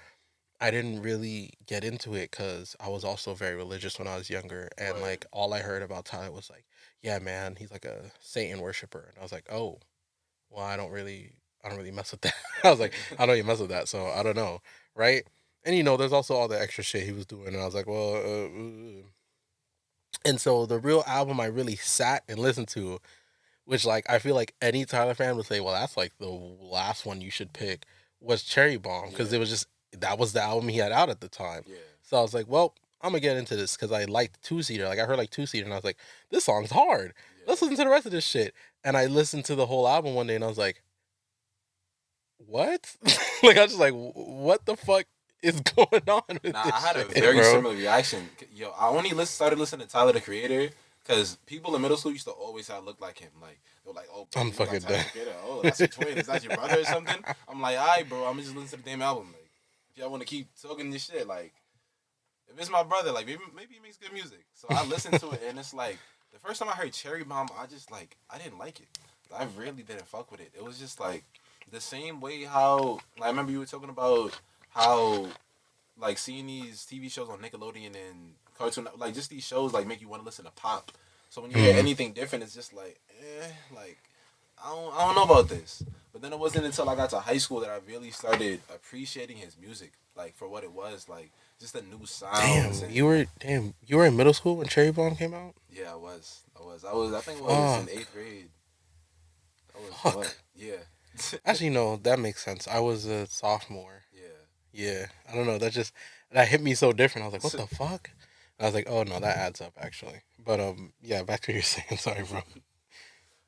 I didn't really get into it because I was also very religious when I was younger, and like all I heard about Tyler was like, yeah, man, he's like a Satan worshiper, and I was like, oh, well, I don't really mess with that. I was like, I don't even mess with that, so I don't know, right? And you know, there's also all the extra shit he was doing, and I was like, well, and so the real album I really sat and listened to, which like I feel like any Tyler fan would say, well, that's like the last one you should pick, was Cherry Bomb, because it was just that was the album he had out at the time. Yeah. So I was like, well, I'm gonna get into this because I liked Two Seater. Like I heard like Two Seater, and I was like, this song's hard. Let's listen to the rest of this shit. And I listened to the whole album one day, and I was like, what? Like I was just like, what the fuck is going on with this I had a shit, very bro? similar reaction. Yo, I only started listening to Tyler the Creator because people in middle school used to always have look like him. Like they were like, "Oh, bro, I'm you fucking like Tyler dead. the Creator? Oh, that's your twin. Is that your brother or something?" I'm like, "All right, bro. I'm just listening to the damn album. Like, if y'all want to keep talking this shit, like, if it's my brother, like maybe he makes good music." So I listened to it, and it's like the first time I heard Cherry Bomb, I didn't like it. I really didn't fuck with it. It was just like the same way how like, I remember you were talking about how like seeing these TV shows on Nickelodeon and Cartoon, like just these shows like make you want to listen to pop. So when you hear anything different, it's just like, like I don't know about this. But then it wasn't until I got to high school that I really started appreciating his music, like for what it was, like just the new sounds. Damn, And, you were in middle school when Cherry Bomb came out. yeah, I think it was in Fuck. 8th grade. I was Fuck. what? Yeah. Actually, no, that makes sense. I was a sophomore. Yeah. Yeah, I don't know. That hit me so different. I was like, what the fuck? I was like, oh no, that adds up actually. But yeah, back to what you're saying. Sorry, bro.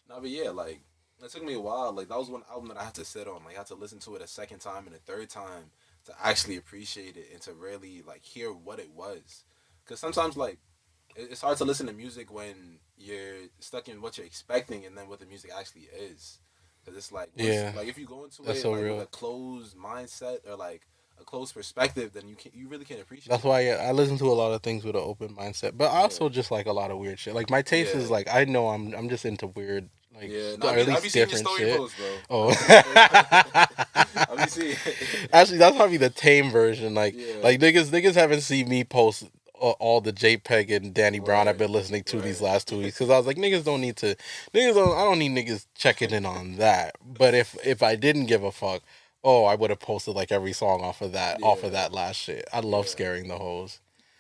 No, but yeah, like it took me a while. Like that was one album that I had to sit on. Like I had to listen to it a second time and a third time to actually appreciate it and to really like hear what it was. Because sometimes like it's hard to listen to music when you're stuck in what you're expecting and then what the music actually is. Because it's like Yeah, like if you go into that's it so like real. with a closed mindset or like a closed perspective, then you really can't appreciate. That's it. why I listen to a lot of things with an open mindset, but I also just like a lot of weird shit. Like my taste is Yeah. like I know I'm just into weird like Yeah, or at I least be seeing your different story shit. posts, bro. Oh, I be seeing. actually, that's probably the tame version. Like Yeah. like niggas haven't seen me post all the JPEG and Danny Brown I've Right, been listening to these right. last 2 weeks because I was like I don't need niggas checking in on that. But if I didn't give a fuck, oh, I would have posted like every song off of Yeah, that last shit. I love yeah. scaring the hoes.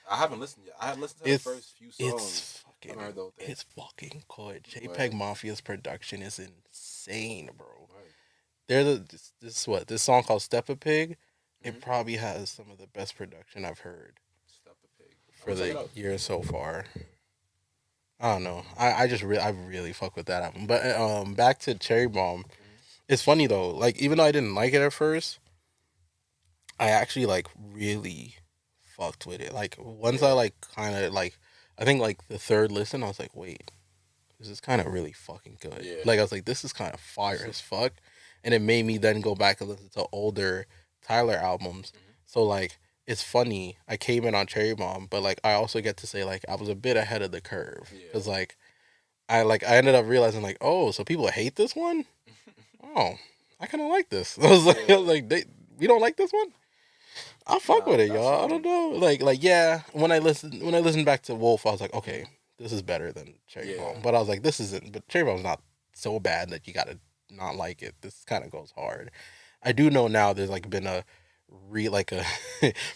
I haven't listened yet. I had listened to the It's first few songs. it's I haven't heard the whole thing. it's fucking good. JPEG Right. Mafia's production is insane, bro. Right. This song called Step a Pig. It Mhm. probably has some of the best production I've heard Step a Pig. for I'll check it the out. year so far. I don't know. I really fuck with that album. But back to Cherry Bomb. It's funny though. Like even though I didn't like it at first, I actually like really fucked with it. Like once I like kind of like I think like the third listen, I was like, wait, this is kind of really fucking good. Yeah. Like I was like, this is kind of fire as fuck, and it made me then go back and listen to older Tyler albums. So like, it's funny. I came in on Cherry Bomb, but like I also get to say like I was a bit ahead of the curve Yeah. because like I ended up realizing like, oh, so people hate this one. Oh, I kind of like this. I was like, we don't like this one. I fuck Nah, with it, that's y'all. I don't know. Like yeah. When I listened back to Wolf, I was like, okay, this is better than Cherry Yeah. Bomb. But I was like, this isn't. But Cherry Bomb's not so bad that you gotta not like it. This kind of goes hard. I do know now. There's like been a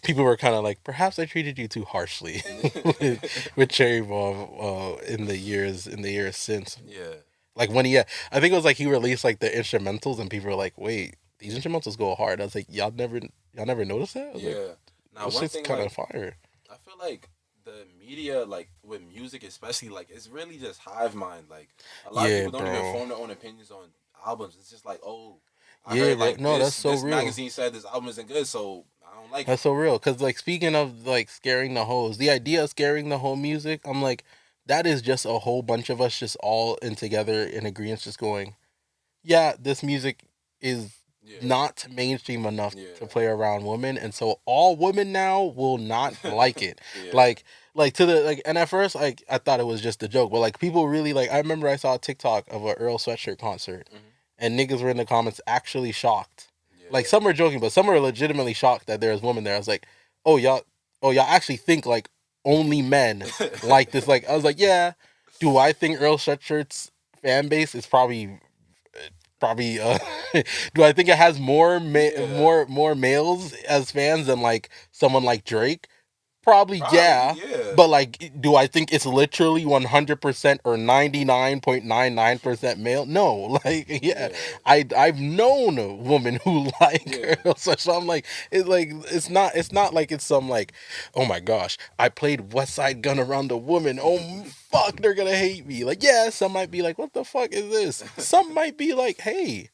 people were kind of like perhaps I treated you too harshly with Cherry Bomb in the years since. Yeah. Like when I think it was like he released like the instrumentals and people were like, wait, these instrumentals go hard. I was like, y'all never noticed that? I was like, Yeah. Now this one shit's thing kind like of fire. I feel like the media, like with music especially, like it's really just hive mind. Like a lot Yeah, of people don't even bro. form their own opinions on albums. It's just like, oh, I Yeah, heard bro. like No, this, that's so this real. magazine said this album isn't good, so I don't like That's it. so real. Cause like speaking of like scaring the hoes, the idea of scaring the whole music, I'm like, that is just a whole bunch of us just all in together in agreement, just going, yeah, this music is Yeah. not mainstream enough Yeah. to play around women, and so all women now will not like it. Yeah. Like to the like, and at first like I thought it was just a joke, but like people really like. I remember I saw a TikTok of a Earl Sweatshirt concert, and niggas were in the comments actually shocked. Yeah. Like some were joking, but some were legitimately shocked that there was women there. I was like, oh y'all actually think like only men like this? Like I was like, yeah. Do I think Earl Sweatshirt's fan base is probably do I think it has more more males as fans than like someone like Drake? Probably, yeah. yeah. But like, do I think it's literally 100% or 99.99% male? No. Like, yeah. I've known a woman who like Yeah. her. So I'm like, it's not like it's some like, oh my gosh, I played West Side Gun around a woman. Oh fuck, they're gonna hate me. Like, yeah, some might be like, what the fuck is this? Some might be like, hey,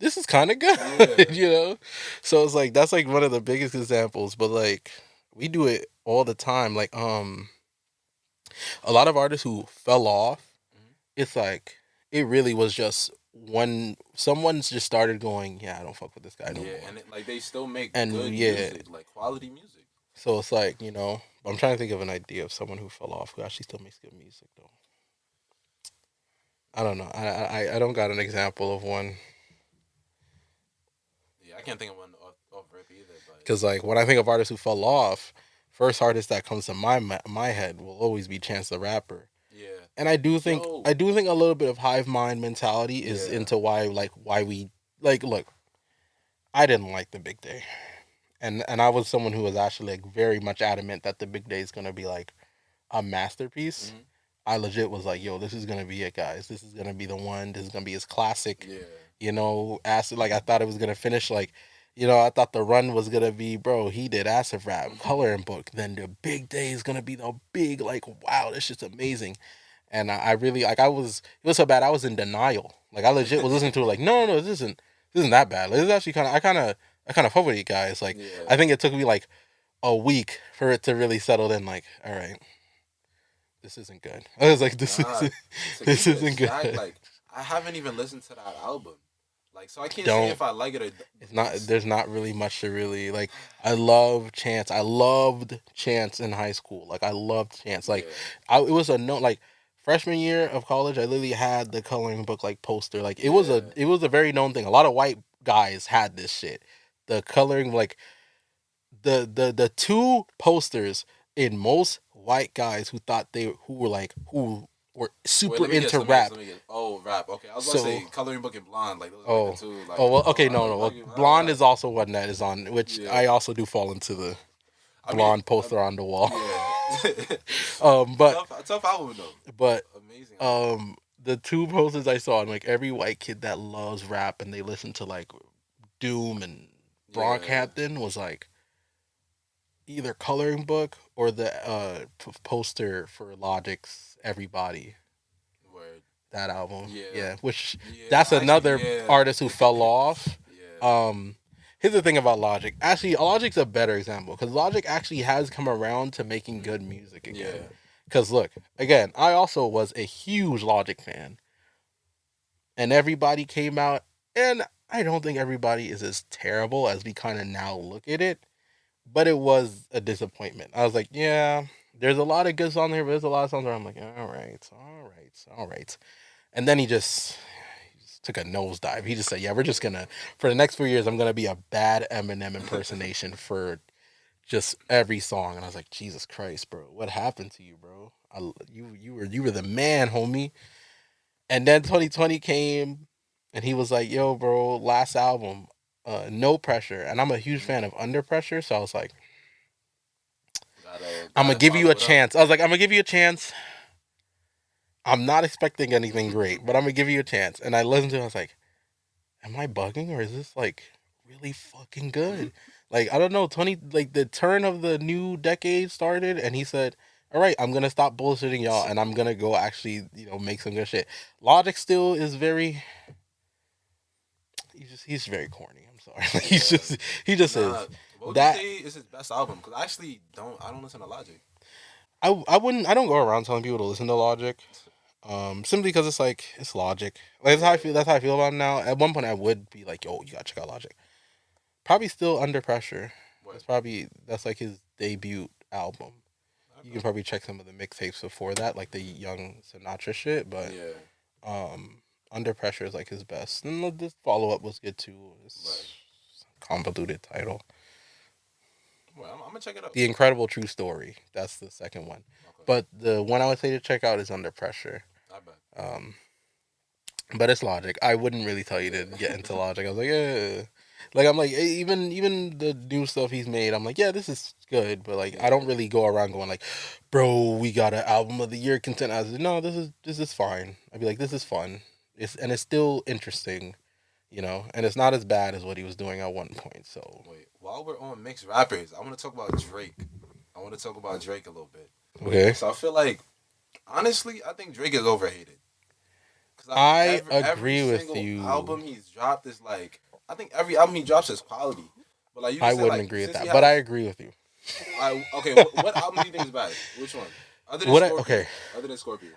this is kind of good, Yeah. you know? So it's like, that's like one of the biggest examples, but like, we do it all the time. Like, a lot of artists who fell off, it's like, it really was just when someone's just started going, yeah, I don't fuck with this guy no Yeah, more. and like they still make And, good yeah. music, like quality music. So it's like, you know, I'm trying to think of an idea of someone who fell off who actually still makes good music though. I don't know. I don't got an example of one. Yeah, I can't think of one off rip either. But Because like when I think of artists who fell off, first artist that comes to my head will always be Chance the Rapper. yeah, And Yo. I do think a little bit of hive mind mentality is Yeah. into why we like look. I didn't like the Big Day, and I was someone who was actually like very much adamant that the Big Day is gonna be like a masterpiece. Mhm. I legit was like, yo, this is gonna be it, guys. This is gonna be the one. This is gonna be his classic. yeah, You know, acid. Like I thought it was gonna finish like, I thought the run was gonna be, bro. He did acid rap, coloring book. Then the Big Day is gonna be the big, like, wow, this shit's amazing. And I really like. It was so bad. I was in denial. Like I legit was listening to it. Like no, this isn't that bad. Like, this is actually I kind of fuck with you guys. Like yeah. I think it took me like a week for it to really settle in. Like all right, this isn't good. I was like, this Nah, isn't to this be isn't exact, good. like I haven't even listened to that album. Like, so I can't Don't. say if I like it or. It's not. There's not really much to really like. I love Chance. I loved Chance in high school. Like I loved Chance. Like it was a no. Like freshman year of college, I literally had the coloring book like poster. Like it was Yeah. a very known thing. A lot of white guys had this shit. The coloring like the two posters in most white guys who were super Wait, let me guess, into rap. Let me guess. Oh, rap. Okay, I was So- about to say Coloring Book and Blonde. Like those are Oh, like the two. Like, well, okay, I no, like no. Well, fucking- Blonde is also one that is on, which Yeah. I also do fall into the I mean, Blonde poster on the wall. Yeah. But tough album though. but Amazing. the two posters I saw, and like every white kid that loves rap and they listen to like Doom and Brockhampton was like either coloring book or the poster for Logic's Everybody. Word. That album, Yeah. which Yeah, that's actually, another yeah. artist who fell off. Yeah. Here's the thing about Logic. Actually, Logic's a better example because Logic actually has come around to making good music again. Yeah. Because look, again, I also was a huge Logic fan, and everybody came out, and I don't think everybody is as terrible as we kind of now look at it, but it was a disappointment. I was like, yeah, there's a lot of good songs here, but there's a lot of songs where I'm like, all right. And then he just took a nosedive. He just said, yeah, we're just gonna, for the next 4 years, I'm gonna be a bad Eminem impersonation for just every song. And I was like, Jesus Christ, bro, what happened to you, bro? You were the man, homie. And then 2020 came, and he was like, yo, bro, last album, No Pressure. And I'm a huge fan of Under Pressure, so I was like, I'm gonna give you a chance. I was like, I'm gonna give you a chance. I'm not expecting anything great, but I'm gonna give you a chance. And I listened to it, I was like, am I bugging or is this like really fucking good? Like, I don't know, like the turn of the new decade started and he said, all right, I'm gonna stop bullshitting y'all and I'm gonna go actually, make some good shit. Logic still is very he's very corny. I'm sorry. he just is. What would that- you say is his best album? Because I actually I don't listen to Logic. I don't go around telling people to listen to Logic. Simply because it's like it's Logic. Like that's how I feel about it now. At one point I would be like, yo, you gotta check out Logic. Probably still Under Pressure. What? That's like his debut album. You can probably check some of the mixtapes before that, like the Young Sinatra shit, but Yeah. Under Pressure is like his best. And this follow up was good too. It's convoluted title. Well, I'm gonna check it out. The Incredible True Story. That's the second one. Okay. But the one I would say to check out is Under Pressure. I bet. But it's Logic. I wouldn't really tell you to get into Logic. I was like, yeah. Like I'm like even the new stuff he's made, I'm like, yeah, this is good, but like I don't really go around going like, bro, we got an album of the year content. I was like, no, this is fine. I'd be like, this is fun. It's still interesting, and it's not as bad as what he was doing at one point. So Wait, while we're on mixed rappers, I want to talk about Drake. I want to talk about Drake a little bit. okay. So I feel like, honestly, I think Drake is overhated. 'Cause I every agree with single you. Album he's dropped is like, I think every album he drops is quality. But like you I said, wouldn't like, agree with since that, he but I has- agree with you. Okay, what album do you think is bad? Which one? Other than Scorpion. Okay. Other than Scorpion.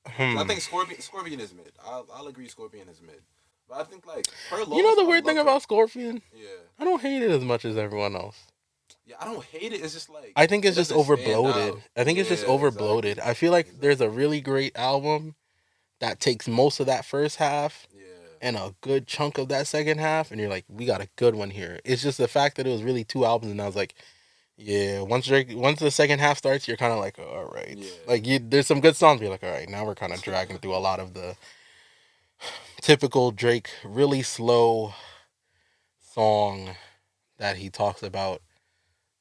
Hmm. I think Scorpion is mid. I'll agree Scorpion is mid. But I think like her You know the weird thing about Scorpion? Yeah. I don't hate it as much as everyone else. Yeah, I don't hate it. It's just like I think it's it just doesn't stand overbloated. out. I think it's just Yeah, overbloated. exactly. I feel like there's a really great album that takes most of that first half Yeah. and a good chunk of that second half, and you're like, we got a good one here. It's just the fact that it was really 2 albums, and I was like, yeah, once the second half starts, you're kind of like, all right, Yeah. like there's some good songs. But you're like, all right, now we're kind of dragging through a lot of the typical Drake, really slow song that he talks about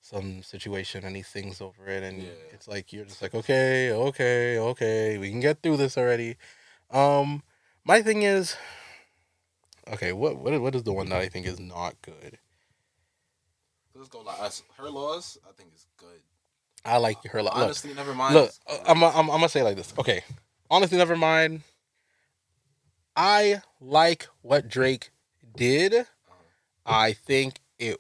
some situation and he sings over it, and Yeah. it's like you're just like, okay, we can get through this already. My thing is, okay, what is the one that I think is not good? Let's go like us. Her Laws, I think is good. I like her. Look, Honestly, never mind. look, is great. I'm gonna say it like this. Okay, honestly, never mind. I like what Drake did. I think it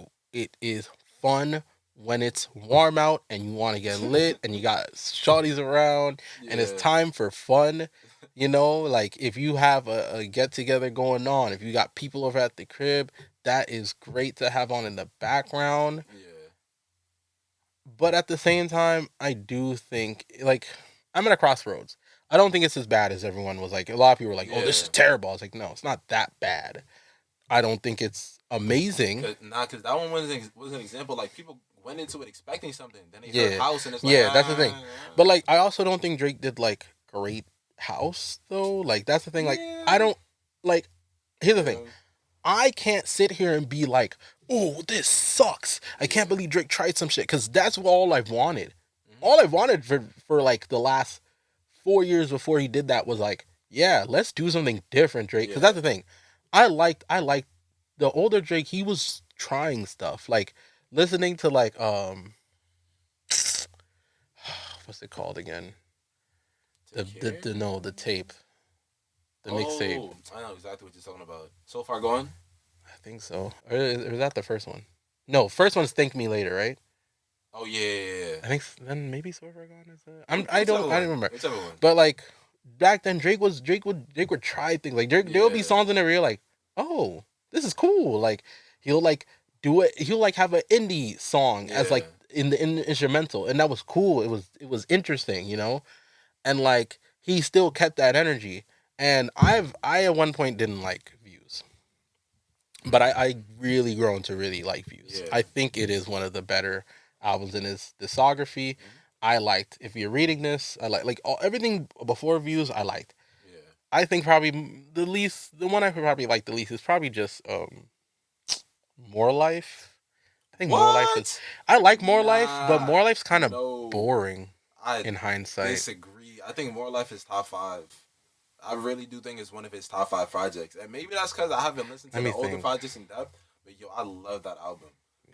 is fun when it's warm out and you want to get lit and you got shawties around and it's Yeah. time for fun. You know, like if you have a get together going on, if you got people over at the crib, that is great to have on in the background. Yeah. But at the same time, I do think, like, I'm at a crossroads. I don't think it's as bad as everyone was like. A lot of people were like, "Oh, this is Yeah. terrible." I was like, "No, it's not that bad." I don't think it's amazing. Cause that one was an example. Like people went into it expecting something, then they Yeah. heard house, and it's like, Yeah, that's the thing. But like, I also don't think Drake did like great house though. Like that's the thing. Like Yeah. I don't like. Here's the thing. I can't sit here and be like, "Oh, this sucks. I can't believe Drake tried some shit," because that's all I've wanted. All I've wanted for like the last 4 years before he did that was like, yeah, let's do something different, Drake. Because that's the thing. I liked the older Drake. He was trying stuff, like listening to like what's it called again? The tape, the mixtape. Oh, I know exactly what you're talking about. So Far Gone. I think so. Or is that the first one? No, first one's Thank Me Later, right? Oh yeah. I think then maybe So Far Gone is it. I Whichever don't one. remember. Whichever one. But like back then, Drake would try things. Like there would be Yeah. songs in there where you're like, oh, this is cool. Like he'll like do it. He'll like have an indie song as like in the instrumental, and that was cool. It was interesting, you know. And like he still kept that energy. And I at one point didn't like Views, but I really grown to really like Views. Yeah. I think it is one of the better albums in his discography. I liked If You're Reading This. I like everything before Views. I liked. Yeah. I think probably the one I probably like the least is probably just More Life. I think More Life is. I like More Life, but More Life's kind of boring in hindsight. Disagree. I think More Life is top 5. I really do think it's one of his top 5 projects, and maybe that's because I haven't listened to the older projects in depth. But yo, I love that album.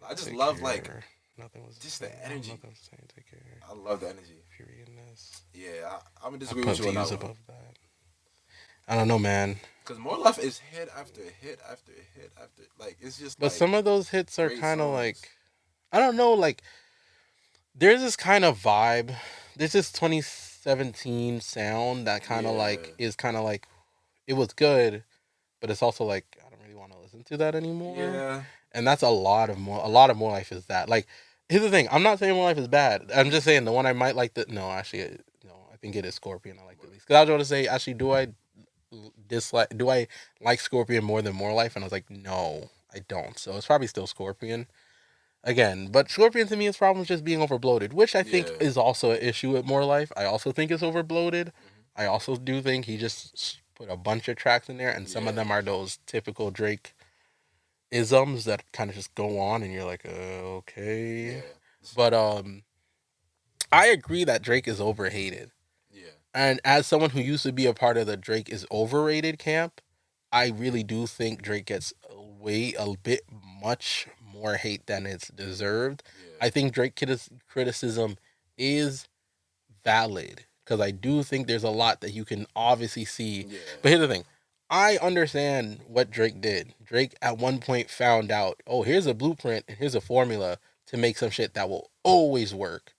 I just love like nothing was just the energy. Nothing was saying, take care. I love the energy. If you're reading this, Yeah, I'm gonna disagree with you on that one. above that. I don't know, man. Because More Life is hit after hit after hit after, like it's just. But like, some of those hits are great kind of songs. like, I don't know, like there's this kind of vibe. There's this 2017 sound that kind of like is kind of like, it was good, but it's also like I don't really want to listen to that anymore. Yeah. And that's a lot of More Life is that. Like, here's the thing. I'm not saying More Life is bad. I'm just saying the one I might like no, actually, no, I think it is Scorpion I like the least. Because I was going to say, actually, do I like Scorpion more than More Life? And I was like, no, I don't. So it's probably still Scorpion. Again, but Scorpion to me, his problem is just being overbloated, which I think is also an issue with More Life. I also think it's overbloated. I also do think he just put a bunch of tracks in there, and some of them are those typical Drake isms that kind of just go on, and you're like, okay. Yeah. But I agree that Drake is overhated. Yeah. And as someone who used to be a part of the Drake is overrated camp, I really do think Drake gets a bit much more hate than it's deserved. Yeah. I think Drake criticism is valid because I do think there's a lot that you can obviously see. Yeah. But here's the thing. I understand what Drake did. Drake at one point found out, oh, here's a blueprint and here's a formula to make some shit that will always work.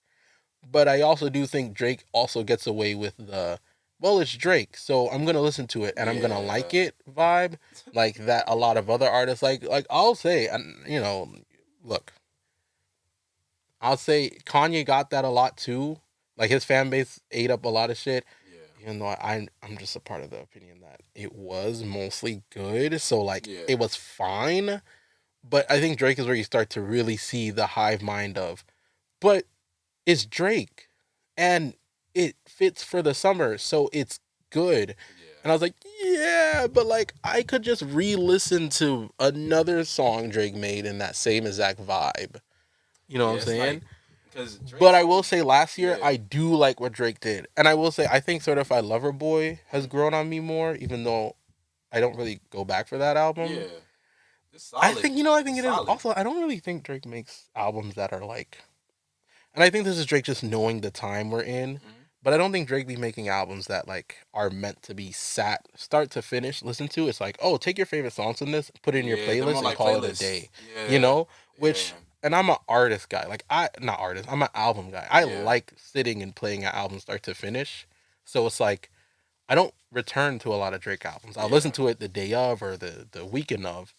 But I also do think Drake also gets away with the, well, it's Drake, so I'm going to listen to it and I'm going to like it vibe, like that a lot of other artists, like I'll say, you know, look, I'll say Kanye got that a lot too. Like his fan base ate up a lot of shit. Yeah. Even though I'm just a part of the opinion that it was mostly good, so like Yeah. it was fine. But I think Drake is where you start to really see the hive mind of, but it's Drake, and it fits for the summer, so it's good. And I was like, yeah, but like I could just re-listen to another song Drake made in that same exact vibe. You know what I'm it's saying? like, because But I will say last year Yeah. I do like what Drake did. And I will say I think Certified Lover Boy has grown on me more, even though I don't really go back for that album. yeah, it's solid. I think I think It's it is. solid. Also, I don't really think Drake makes albums that are like, and I think this is Drake just knowing the time we're in. Mhm. But I don't think Drake be making albums that like are meant to be sat start to finish listen to. It's like, oh, take your favorite songs from this, put it in your Yeah, they're playlist, more and like call it a playlists. day. Yeah. You know, which Yeah. and I'm an artist guy. Like not artist. I'm an album guy. I Yeah. like sitting and playing an album start to finish. So it's like I don't return to a lot of Drake albums. I'll Yeah. listen to it the day of or the weekend of.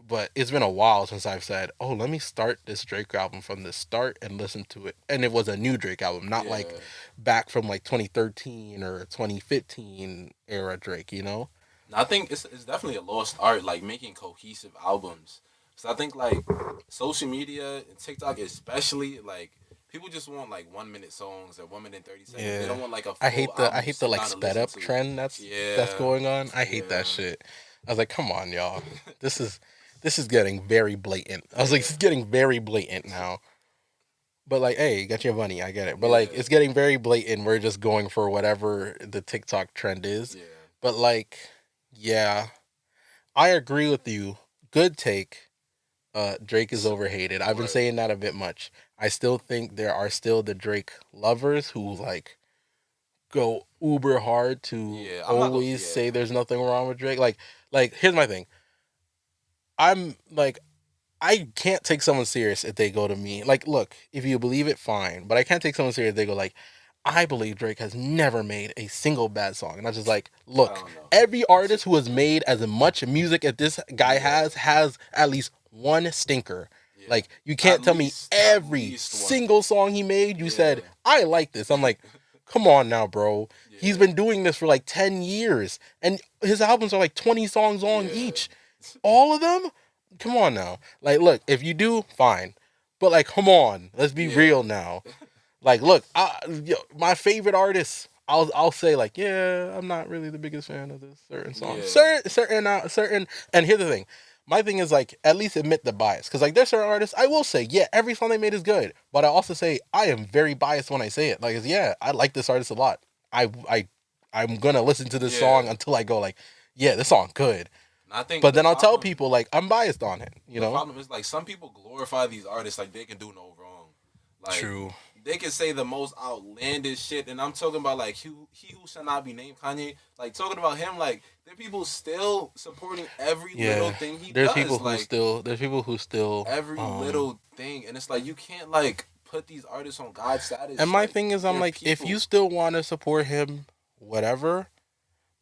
But it's been a while since I've said, "Oh, let me start this Drake album from the start and listen to it." And it was a new Drake album, not like Yeah. back from like 2013 or 2015 era Drake. You know? I think it's definitely a lost art, like making cohesive albums. So I think like social media and TikTok especially, like people just want like 1 minute songs or 1 minute 30 seconds. Yeah. They don't want like a full I hate the album to like sit down and sped up listen to. trend that's Yeah. going on. I hate Yeah. that shit. I was like, come on, y'all. This is getting very blatant. I was like, it's getting very blatant now. But like, hey, you got your money, I get it. But like, Yeah. it's getting very blatant. We're just going for whatever the TikTok trend is. Yeah. But like, yeah, I agree with you. Good take. Drake is overhated. I've been Right. saying that a bit much. I still think there are still the Drake lovers who like go uber hard to Yeah, I'm not gonna- always yeah. say there's nothing wrong with Drake. Like here's my thing. I'm like I can't take someone serious if they go to me. Like, look, if you believe it, fine. But I can't take someone serious if they go like, I believe Drake has never made a single bad song. And I just like, look, don't know. every artist who has made as much music as this guy has at least one stinker. Yeah. Like, you can't At tell least- me at every least one. single song he made, you said, Yeah. I like this. I'm like, come on now, bro. He's Yeah. been doing this for like 10 years. And his albums are like 20 songs long Yeah. each. All of them? Come on now. Like, look, if you do, fine. But like, come on. Let's be Yeah. real now. Like, look, my favorite artists, I'll say like, yeah, I'm not really the biggest fan of this certain song. Yeah. Certain. And here's the thing. My thing is like, at least admit the bias. Because like, there's certain artists, I will say, yeah, every song they made is good. But I also say, I am very biased when I say it. Like, yeah, I like this artist a lot. I'm gonna listen to this Yeah. song until I go like, yeah, this song good. And I think But the then I'll tell problem- people like I'm biased on it. You the know. problem is like some people glorify these artists like they can do no wrong. Like True. they can say the most outlandish shit, and I'm talking about like he who shall not be named, Kanye. Like talking about him, like there are people still supporting every little thing he There's does. people who like still every little thing, and it's like you can't like put these artists on God status. And my like, thing is, I'm they're like, if people. you still want to support him, whatever,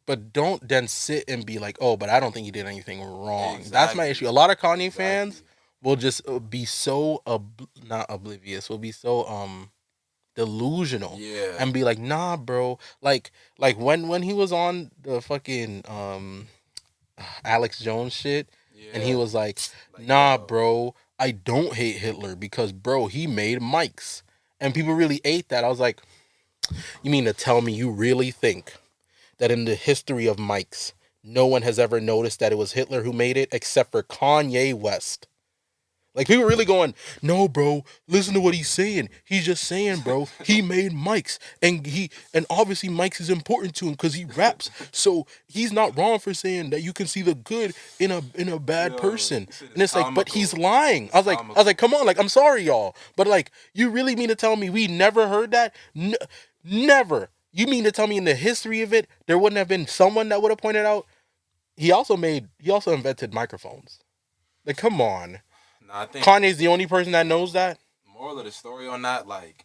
but don't then sit and be like, oh, but I don't think he did anything wrong. That's my Exactly. issue. A lot of Kanye Exactly. fans will just be so not oblivious, will be so delusional. Yeah. And be like, nah, bro. Like when he was on the fucking Alex Jones shit, and he Yeah. was like, Like, nah, yo. bro, I don't hate Hitler because, bro, he made mics. And people really ate that. I was like, you mean to tell me you really think that in the history of mics, no one has ever noticed that it was Hitler who made it except for Kanye West? Like, people really going, no, bro, listen to what he's saying. He's just saying, bro, he made mics. And obviously mics is important to him because he raps. So he's not wrong for saying that you can see the good in a bad Yo, person. this shit is And it's like, but he's comical. lying. I was Comical. like, come on, like, I'm sorry, y'all. But like, you really mean to tell me we never heard that? Never. You mean to tell me in the history of it, there wouldn't have been someone that would have pointed out? He also invented microphones. Like, come on. Nah, I think Kanye's the only person that knows that. moral of the story on that, like,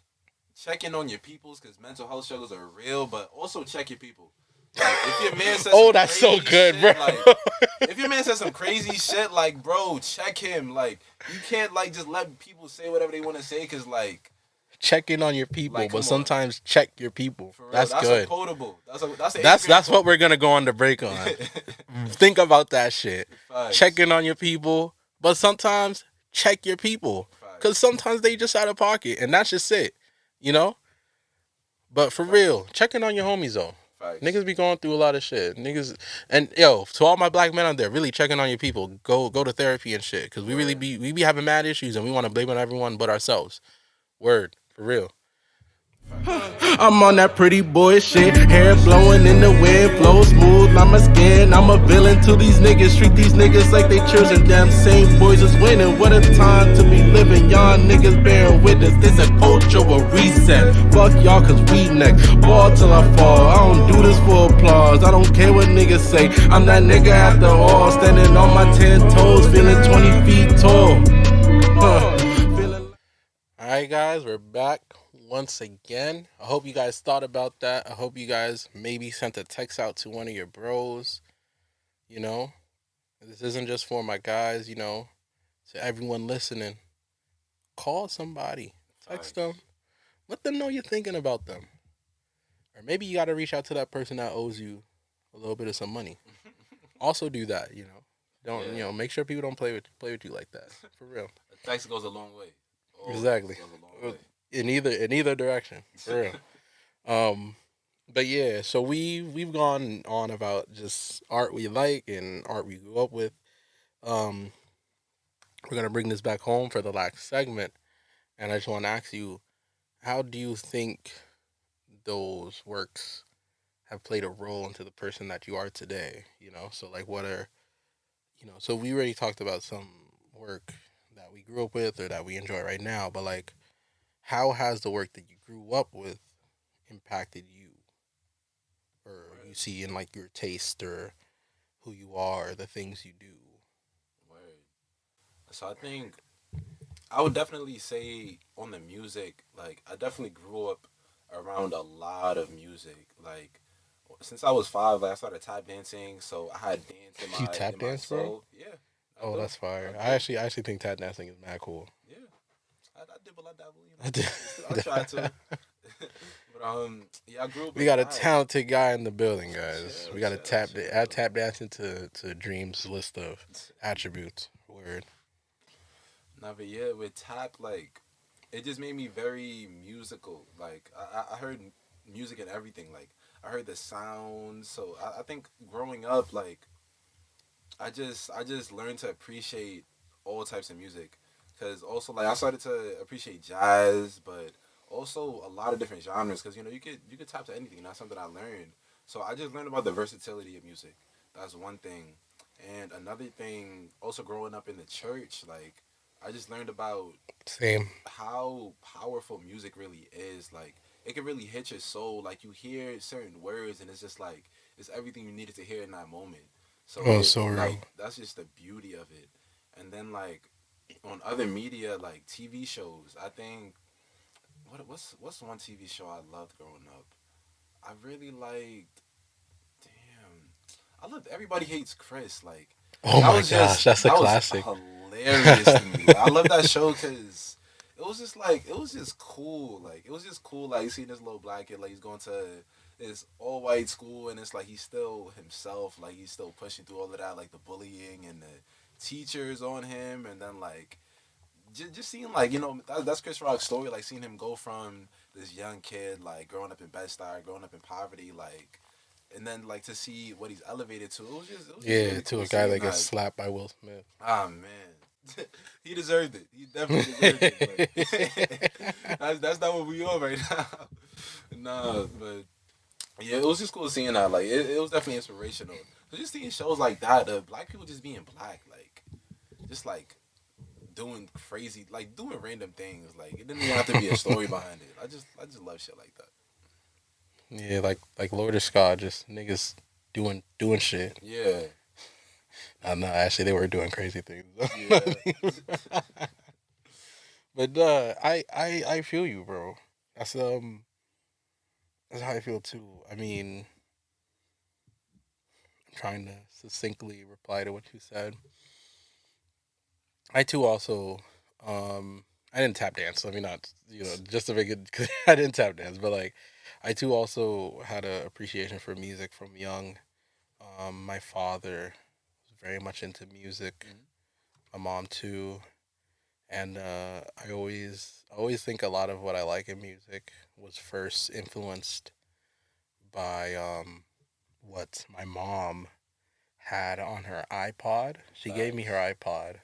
check in on your peoples because mental health struggles are real, but also check your people. Like, if your man says Oh, some that's so crazy good, shit, bro. Like, if your man says some crazy shit, like, bro, check him. Like, you can't like just let people say whatever they want to say because, like, check in on your people, Like, come but on. sometimes check your people. For real, That's that's good. a quotable. That's an That's Instagram what we're gonna go on the break on. Think about that shit. Facts. Check in on your people, but sometimes check your people, because Facts. sometimes they just out of pocket, and that's just it, you know. But for real, check in on your homies though. Facts. Niggas be going through a lot of shit. Niggas, and yo, to all my black men out there, really checking on your people. Go to therapy and shit, because we be having mad issues, and we want to blame it on everyone but ourselves. Word, for real. I'm on that pretty boy shit. Hair blowing in the wind, flow smooth like my skin. I'm a villain to these niggas. Treat these niggas like they children. Damn same boys is winning. What a time to be living. Y'all niggas bearing witness. This a culture of reset. Fuck y'all cause we next. Ball till I fall. I don't do this for applause. I don't care what niggas say. I'm that nigga after all. Standing on my 10 toes. Feeling 20 feet tall. Alright guys, we're back once again. I hope you guys thought about that. I hope you guys maybe sent a text out to one of your bros. You know, this isn't just for my guys, you know, to everyone listening. Call somebody, text them, let them know you're thinking about them. Or maybe you got to reach out to that person that owes you a little bit of some money. Also do that, you know. Don't, you know, make sure people don't play with you like that. For real. A text goes a long way. Exactly. Goes a long way. In either direction, for real. But yeah, so we've gone on about just art we like and art we grew up with. We're gonna bring this back home for the last segment, and I just want to ask you, how do you think those works have played a role into the person that you are today? You know, so like, what are, you know, so we already talked about some work that we grew up with or that we enjoy right now, but like, how has the work that you grew up with impacted you, or you see in like your taste or who you are, or the things you do? Word. So I think I would definitely say on the music, like I definitely grew up around a lot of music. Like since I was 5, like I started tap dancing, so I had dance in my You tap in my dance, bro? soul. Yeah. I Oh, do. that's fire. I do. I actually think tap dancing is mad cool. Yeah. I dibble, I dabble, you know. I try to. But yeah, I grew up. We with got a that. talented guy in the building, guys. Chill, We got to chill. add tap dancing to Dream's list of attributes. Word. Nah, but yeah, with tap, like, it just made me very musical. Like, I heard music and everything. Like, I heard the sounds. So I think growing up, like, I just learned to appreciate all types of music. Cause also like I started to appreciate jazz, but also a lot of different genres. Cause you know you could tap to anything. That's something I learned. So I just learned about the versatility of music. That's one thing. And another thing, also growing up in the church, like I just learned about Same. how powerful music really is. Like it can really hit your soul. Like you hear certain words, and it's just like it's everything you needed to hear in that moment. So Oh, so real. like that's just the beauty of it. And then like on other media like TV shows, I think what's one TV show I loved growing up? I really liked. Damn, I loved Everybody Hates Chris. Like Oh that my was gosh, just that's a that classic. was hilarious to me. I love that show because it was just cool. Like it was just cool. Like you see this little black kid, like he's going to this all white school, and it's like he's still himself. Like he's still pushing through all of that, like the bullying and the teachers on him, and then like just seeing like that's Chris Rock's story. Like seeing him go from this young kid, like growing up in Bed-Stuy, growing up in poverty, like. And then, like, to see what he's elevated to, it was just Yeah, really to cool a guy seeing that gets slapped by Will Smith. Ah man, he deserved it. He definitely deserved it. That's not what we on right now. Nah, but yeah, it was just cool seeing that. Like, it was definitely inspirational. So just seeing shows like that, black people just being black, like, just like doing crazy, like doing random things. Like, it didn't even have to be a story behind it. I just love shit like that. Yeah, like Lord of Scott, just niggas doing shit. Yeah. No, actually, they were doing crazy things. Yeah. But I feel you, bro. That's how I feel too. I mean, I'm trying to succinctly reply to what you said. I too also, I didn't tap dance. Let me not, just to make it, because I didn't tap dance, but like, I too also had an appreciation for music from young. My father was very much into music. Mhm. My mom too, and I always think a lot of what I like in music was first influenced by what my mom had on her iPod. She gave me her Facts. iPod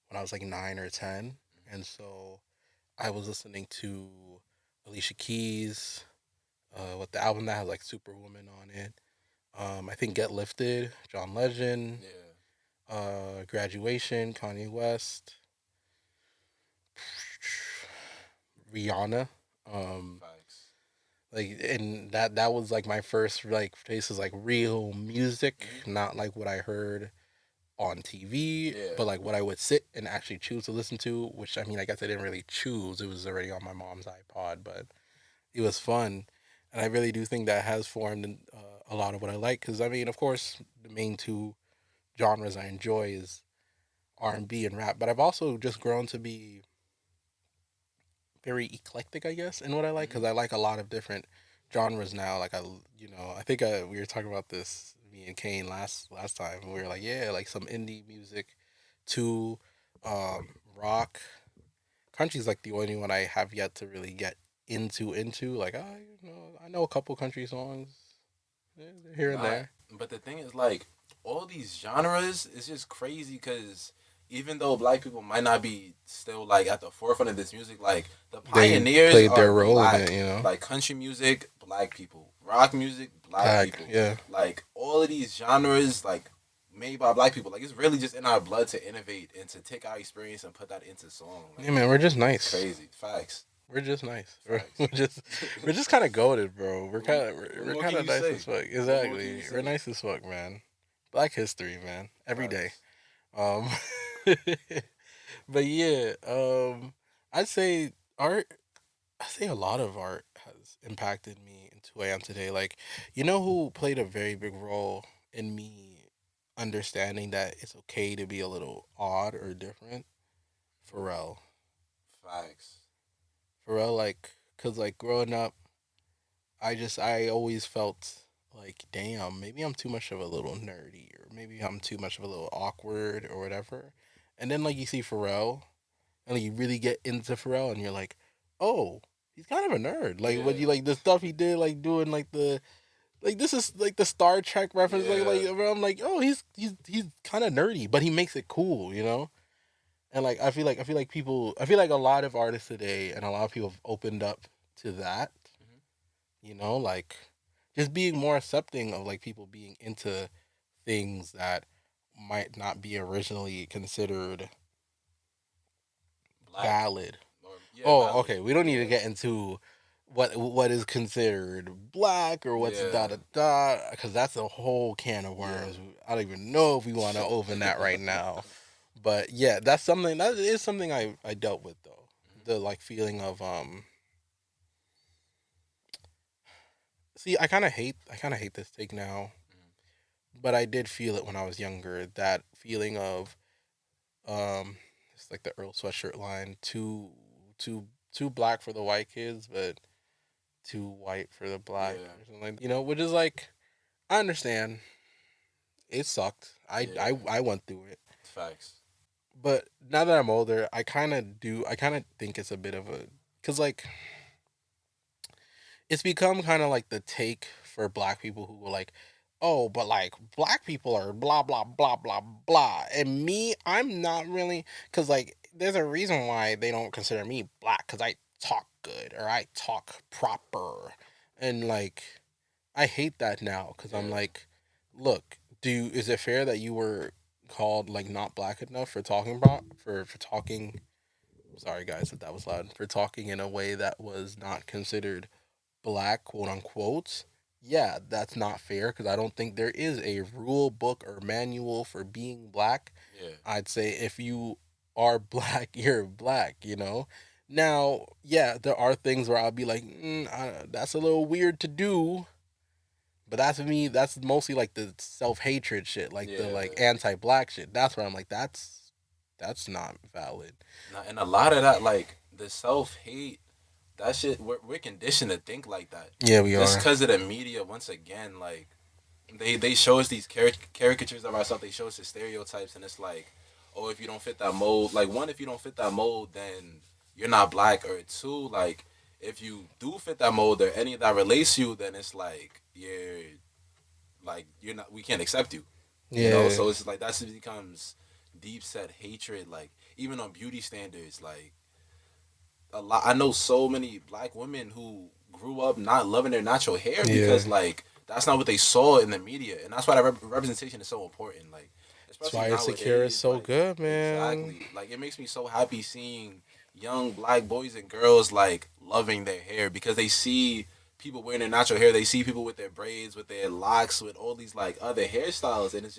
when I was like 9 or 10, and so I was listening to Alicia Keys, with the album that has like Superwoman on it. I think Get Lifted, John Legend, Yeah. Graduation, Kanye West, Rihanna. Um, Facts. like, and that was like my first like taste is like real music, Mhm. not like what I heard on TV, Yeah. but like what I would sit and actually choose to listen to. Which, I mean, I guess I didn't really choose; it was already on my mom's iPod, but it was fun, and I really do think that has formed a lot of what I like. Because, I mean, of course, the main two genres I enjoy is R&B and rap, but I've also just grown to be very eclectic, I guess, in what I like, because Mhm. I like a lot of different genres now. Like, I think we were talking about this, me and Kane, last time. And we were like, yeah, like some indie music, too, rock. Country's like the only one I have yet to really get into. Like, I know a couple country songs, here and Nah, there. but the thing is, like, all these genres is just crazy because even though black people might not be still like at the forefront of this music, like the They pioneers played are their role in black. it. Like country music, black people. Rock music, black Black, people. yeah. Like all of these genres, like made by black people. Like it's really just in our blood to innovate and to take our experience and put that into song. Yeah, Like man, we're just it's nice. crazy. Facts. We're just nice. Facts. We're just kind of goated, bro. We're What, kind of what we're more kind can of you nice say? as fuck. What more can you Exactly. We're say? nice as fuck, man. Black history, man. Every day. Facts. Um, but yeah. I'd say art. I say a lot of art has impacted me into who I am today. Like, who played a very big role in me understanding that it's okay to be a little odd or different? Pharrell. Facts. Pharrell, like, cause like growing up, I always felt like, damn, maybe I'm too much of a little nerdy, or maybe I'm too much of a little awkward or whatever. And then like you see Pharrell, and like, you really get into Pharrell, and you're like, oh, he's kind of a nerd. Like when Yeah. you like the stuff he did, like doing like the like this is like the Star Trek reference, like Yeah. I'm like, oh, he's kind of nerdy, but he makes it cool. And like I feel like a lot of artists today and a lot of people have opened up to that, Mhm. like just being more accepting of like people being into things that might not be originally considered Black valid. or yeah, Oh, valid. okay. We don't need to Yeah. get into what is considered black or what's da Yeah. da da, because that's a whole can of worms. Yeah. I don't even know if we want to open that right now. But yeah, that is something I dealt with though. Mhm. The like feeling of see, I kind of hate this take now, Mhm. but I did feel it when I was younger. That feeling of it's like the Earl Sweatshirt line, too black for the white kids, but too white for the black, Yeah. or something like, which is like, I understand it sucked. Yeah. I went through it, Facts. but now that I'm older, I kind of think it's a bit of a, because like it's become kind of like the take for black people who were like, oh, but like black people are blah blah blah blah blah, and me, I'm not really, because like there's a reason why they don't consider me black, because I talk good or I talk proper, and like I hate that now, because I'm Yeah. like, look, is it fair that you were called like not black enough for talking about for talking? Sorry guys if that was loud, for talking in a way that was not considered black, quote unquote. Yeah, that's not fair, because I don't think there is a rule book or manual for being black. Yeah. I'd say if you are black, you're black. Now, yeah, there are things where I'll be like, that's a little weird to do, but that's me. That's mostly like the self hatred shit, like the like Yeah. anti black shit. That's where I'm like, that's that's not valid. And a lot of that, like the self hate, that shit, we're conditioned to think like that. Yeah, we Just are. because of the media, once again, like they show us these caricatures of ourselves. They show us the stereotypes, and it's like, oh, if you don't fit that mold, like one, if you don't fit that mold, then you're not black. Or two, like if you do fit that mold or any that relates to you, then it's you're not. We can't accept you. You know, Yeah, so it's like that just becomes deep set hatred. Like even on beauty standards, like a lot. I know so many black women who grew up not loving their natural hair yeah. because like that's not what they saw in the media, and that's why that representation is so important. Like That's especially why Insecure is nowadays, so like good, man. exactly. Like it makes me so happy seeing young black boys and girls like loving their hair because they see people wearing their natural hair. They see people with their braids, with their locks, with all these like other hairstyles, and it's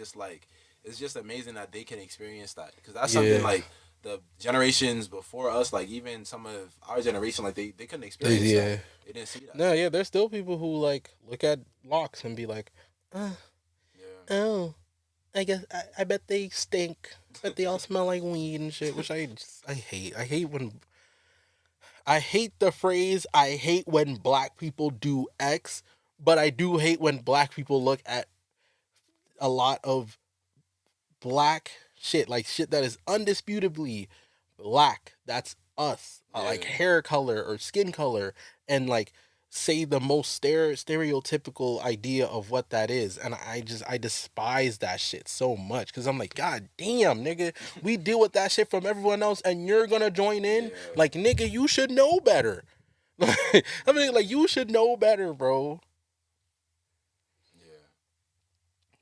just amazing that they can experience that because that's something Yeah, like the generations before us, like even some of our generation, like they couldn't experience yeah. that. They didn't see that. No, yeah. There's still people who like look at locks and be like, Yeah. oh, I bet they stink. Bet they all smell like weed and shit. Which I hate. I hate the phrase. I hate when black people do X, but I do hate when black people look at a lot of black shit, like shit that is undisputably black. That's us. Like Yeah. hair color or skin color, and like say the most stereotypical idea of what that is. And I despise that shit so much because I'm like, God damn, nigga, we deal with that shit from everyone else, and you're gonna join in? Yeah. Like, nigga, you should know better. I mean, like, you should know better, bro. Yeah.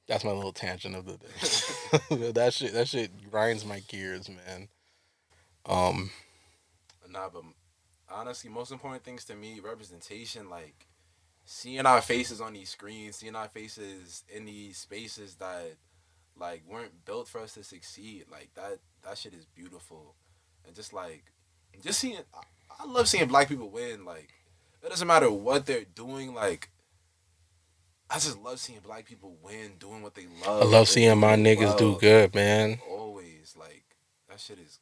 That's my little tangent of the day. That shit grinds my gears, man. Um, Nah, but honestly, most important things to me, representation, like seeing our faces on these screens, seeing our faces in these spaces that like weren't built for us to succeed. Like that shit is beautiful, and just seeing. I love seeing black people win. Like it doesn't matter what they're doing. Like I just love seeing black people win, doing what they I love. love and seeing my doing it niggas do well. good, man. Always like that shit is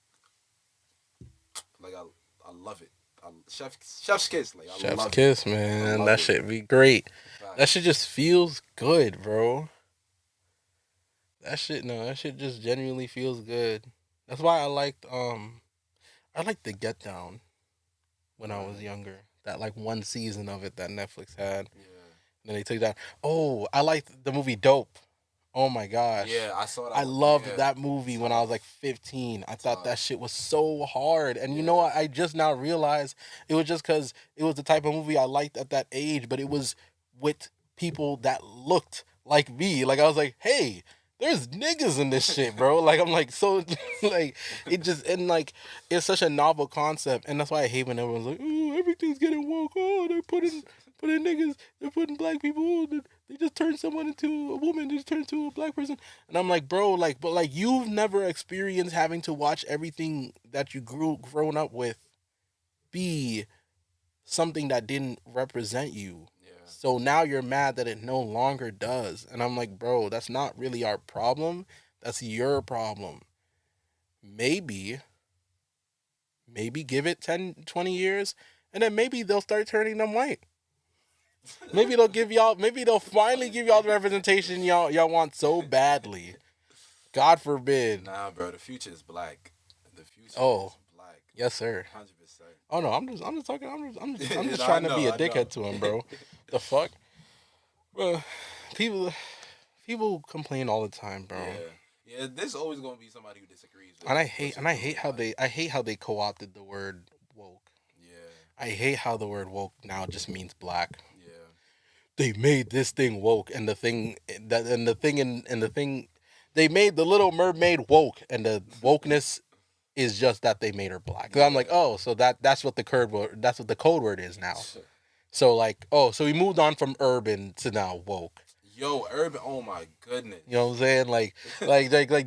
like I love it. Chef's kiss. Like I Chef's love kiss, it. I man. love That it. shit be great. That Facts. shit just feels good, bro. That shit just genuinely feels good. That's why I liked the Get Down when I was younger. That like one season of it that Netflix had. Yeah. And then they took that. Oh, I liked the movie Dope. Oh my gosh. Yeah, I saw that. I one. loved Yeah. that movie when I was Tough. like 15. I thought that Tough. shit was so hard. And you know Yeah. what? I just now realized it was just because it was the type of movie I liked at that age, but it was with people that looked like me. Like I was like, hey, there's niggas in this shit, bro. Like I'm like so like it just and like it's such a novel concept, and that's why I hate when everyone's like, oh, everything's getting woke. Oh, they're putting niggas, they're putting black people. Oh, they just turned someone into a woman. They just turned into a black person. And I'm like, bro, like, but like you've never experienced having to watch everything that you grown up with be something that didn't represent you. Yeah. So now you're mad that it no longer does. And I'm like, bro, that's not really our problem. That's your problem. Maybe give it 10, 20 years, and then maybe they'll start turning them white. Maybe they'll finally give y'all the representation y'all want so badly. God forbid. Nah, bro, the future is black. The future Oh. is black. Yes, sir. 100%. Oh no, I'm just talking. I'm just No, trying to I be a know. dickhead to him, bro. The fuck, bro. People complain all the time, bro. Yeah, there's always gonna be somebody who disagrees. With And I what hate you're how doing, I hate how they co-opted the word woke. Yeah, I hate how the word woke now just means black. yeah, They made this thing woke, and the thing they made the Little Mermaid woke, and the wokeness is just that they made her black. 'Cause I'm like, oh, so that's what the code word is now. So like, oh, so we moved on from urban to now woke. Yo, urban. Oh my goodness. You know what I'm saying? Like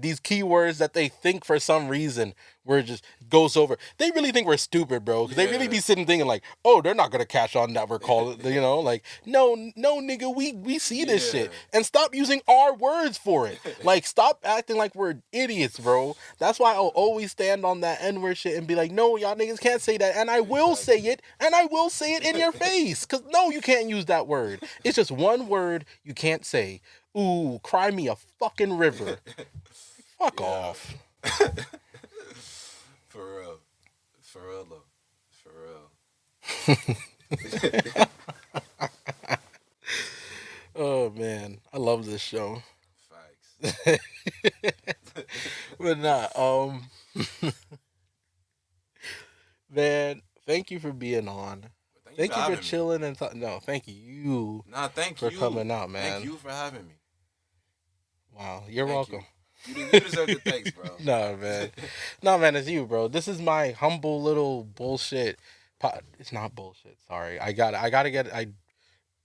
these keywords that they think for some reason we're just goes over. They really think we're stupid, bro. Because they really Yeah. be sitting thinking like, oh, they're not gonna catch on that we're calling. You know, like no, nigga, we see this Yeah. shit and stop using our words for it. Like stop acting like we're idiots, bro. That's why I'll always stand on that N-word shit and be like, no, y'all niggas can't say that, and I will say it, and I will say it in your face. Cause no, you can't use that word. It's just one word you can't say. Ooh, cry me a fucking river. Fuck Yeah. off. For real. For real, though. For real. Oh man, I love this show. Facts. But nah, man, thank you for being on. But Thank you for having me. chilling and no, thank you Nah, thank for you coming out, man. Thank you for having me. Wow, you're Thank welcome. You deserve the thanks, bro. Nah, man. No, man, it's you, bro. This is my humble little bullshit. It's not bullshit. Sorry, I gotta get.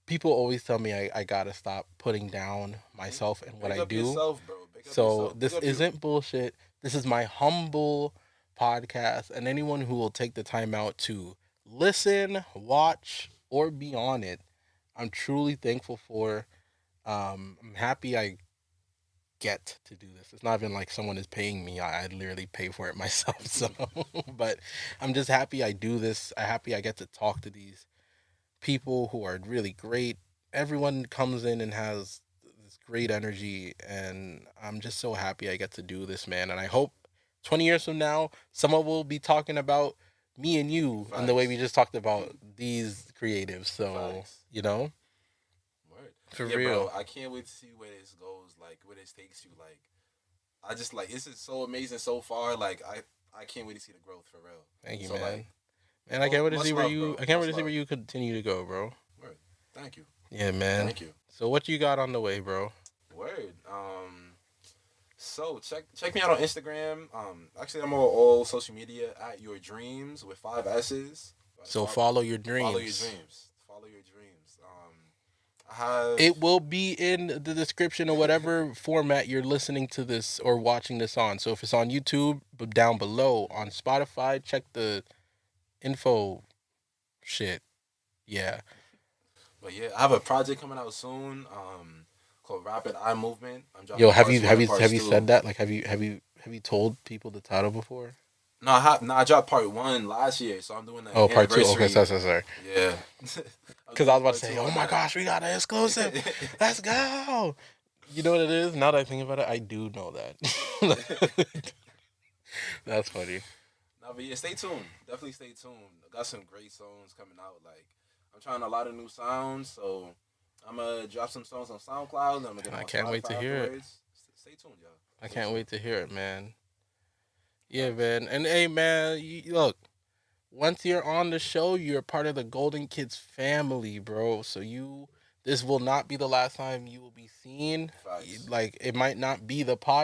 People always tell me I gotta stop putting down myself and what Big I up do. yourself, bro. Big up So yourself. this Big up you. isn't bullshit. This is my humble podcast, and anyone who will take the time out to listen, watch, or be on it, I'm truly thankful for. I'm happy I get to do this. It's not even like someone is paying me. I literally pay for it myself. So, but I'm just happy I do this. I'm happy I get to talk to these people who are really great. Everyone comes in and has this great energy, and I'm just so happy I get to do this, man. And I hope 20 years from now, someone will be talking about me and you and the way we just talked about these creatives. So, Facts. you know, Word. for Yeah, real. bro. I can't wait to see where this goes. Like where this takes you. Like I just like this is so amazing so far. Like I can't wait to see the growth for real. Thank you, So, man. like, And I can't wait to much see where love, you. bro. I can't wait Much to see where love. you continue to go, bro. Word. Thank you. Yeah, man. Thank you. So what you got on the way, bro? Word. So check me out on Instagram. Actually, I'm on all social media at Your Dreams with 5 S's. So follow your dreams. Follow your dreams. Follow your dreams. I have. It will be in the description or whatever format you're listening to this or watching this on. So if it's on YouTube, down below on Spotify, check the info shit. Yeah. But yeah, I have a project coming out soon. Called Rapid Eye Movement. I'm dropping Yo, have parts you one have and you parts have you two. said that? Like have you told people the title before? No, I dropped part 1 last year, so I'm doing that. Oh, part 2. Okay, sorry. Yeah. Because I was about to say, oh my gosh, we got an exclusive. Let's go. You know what it is? Now that I think about it, I do know that. That's funny. No, but yeah, stay tuned. Definitely stay tuned. I got some great songs coming out. Like, I'm trying a lot of new sounds, so I'm gonna drop some songs on SoundCloud. And I'm gonna get I on can't wait to Spotify hear it. afterwards. Stay tuned, y'all. I can't wait to hear it, man. Yeah, man. And hey, man, look, once you're on the show, you're part of the Golden Kids family, bro. So this will not be the last time you will be seen. Facts. Like, it might not be the podcast.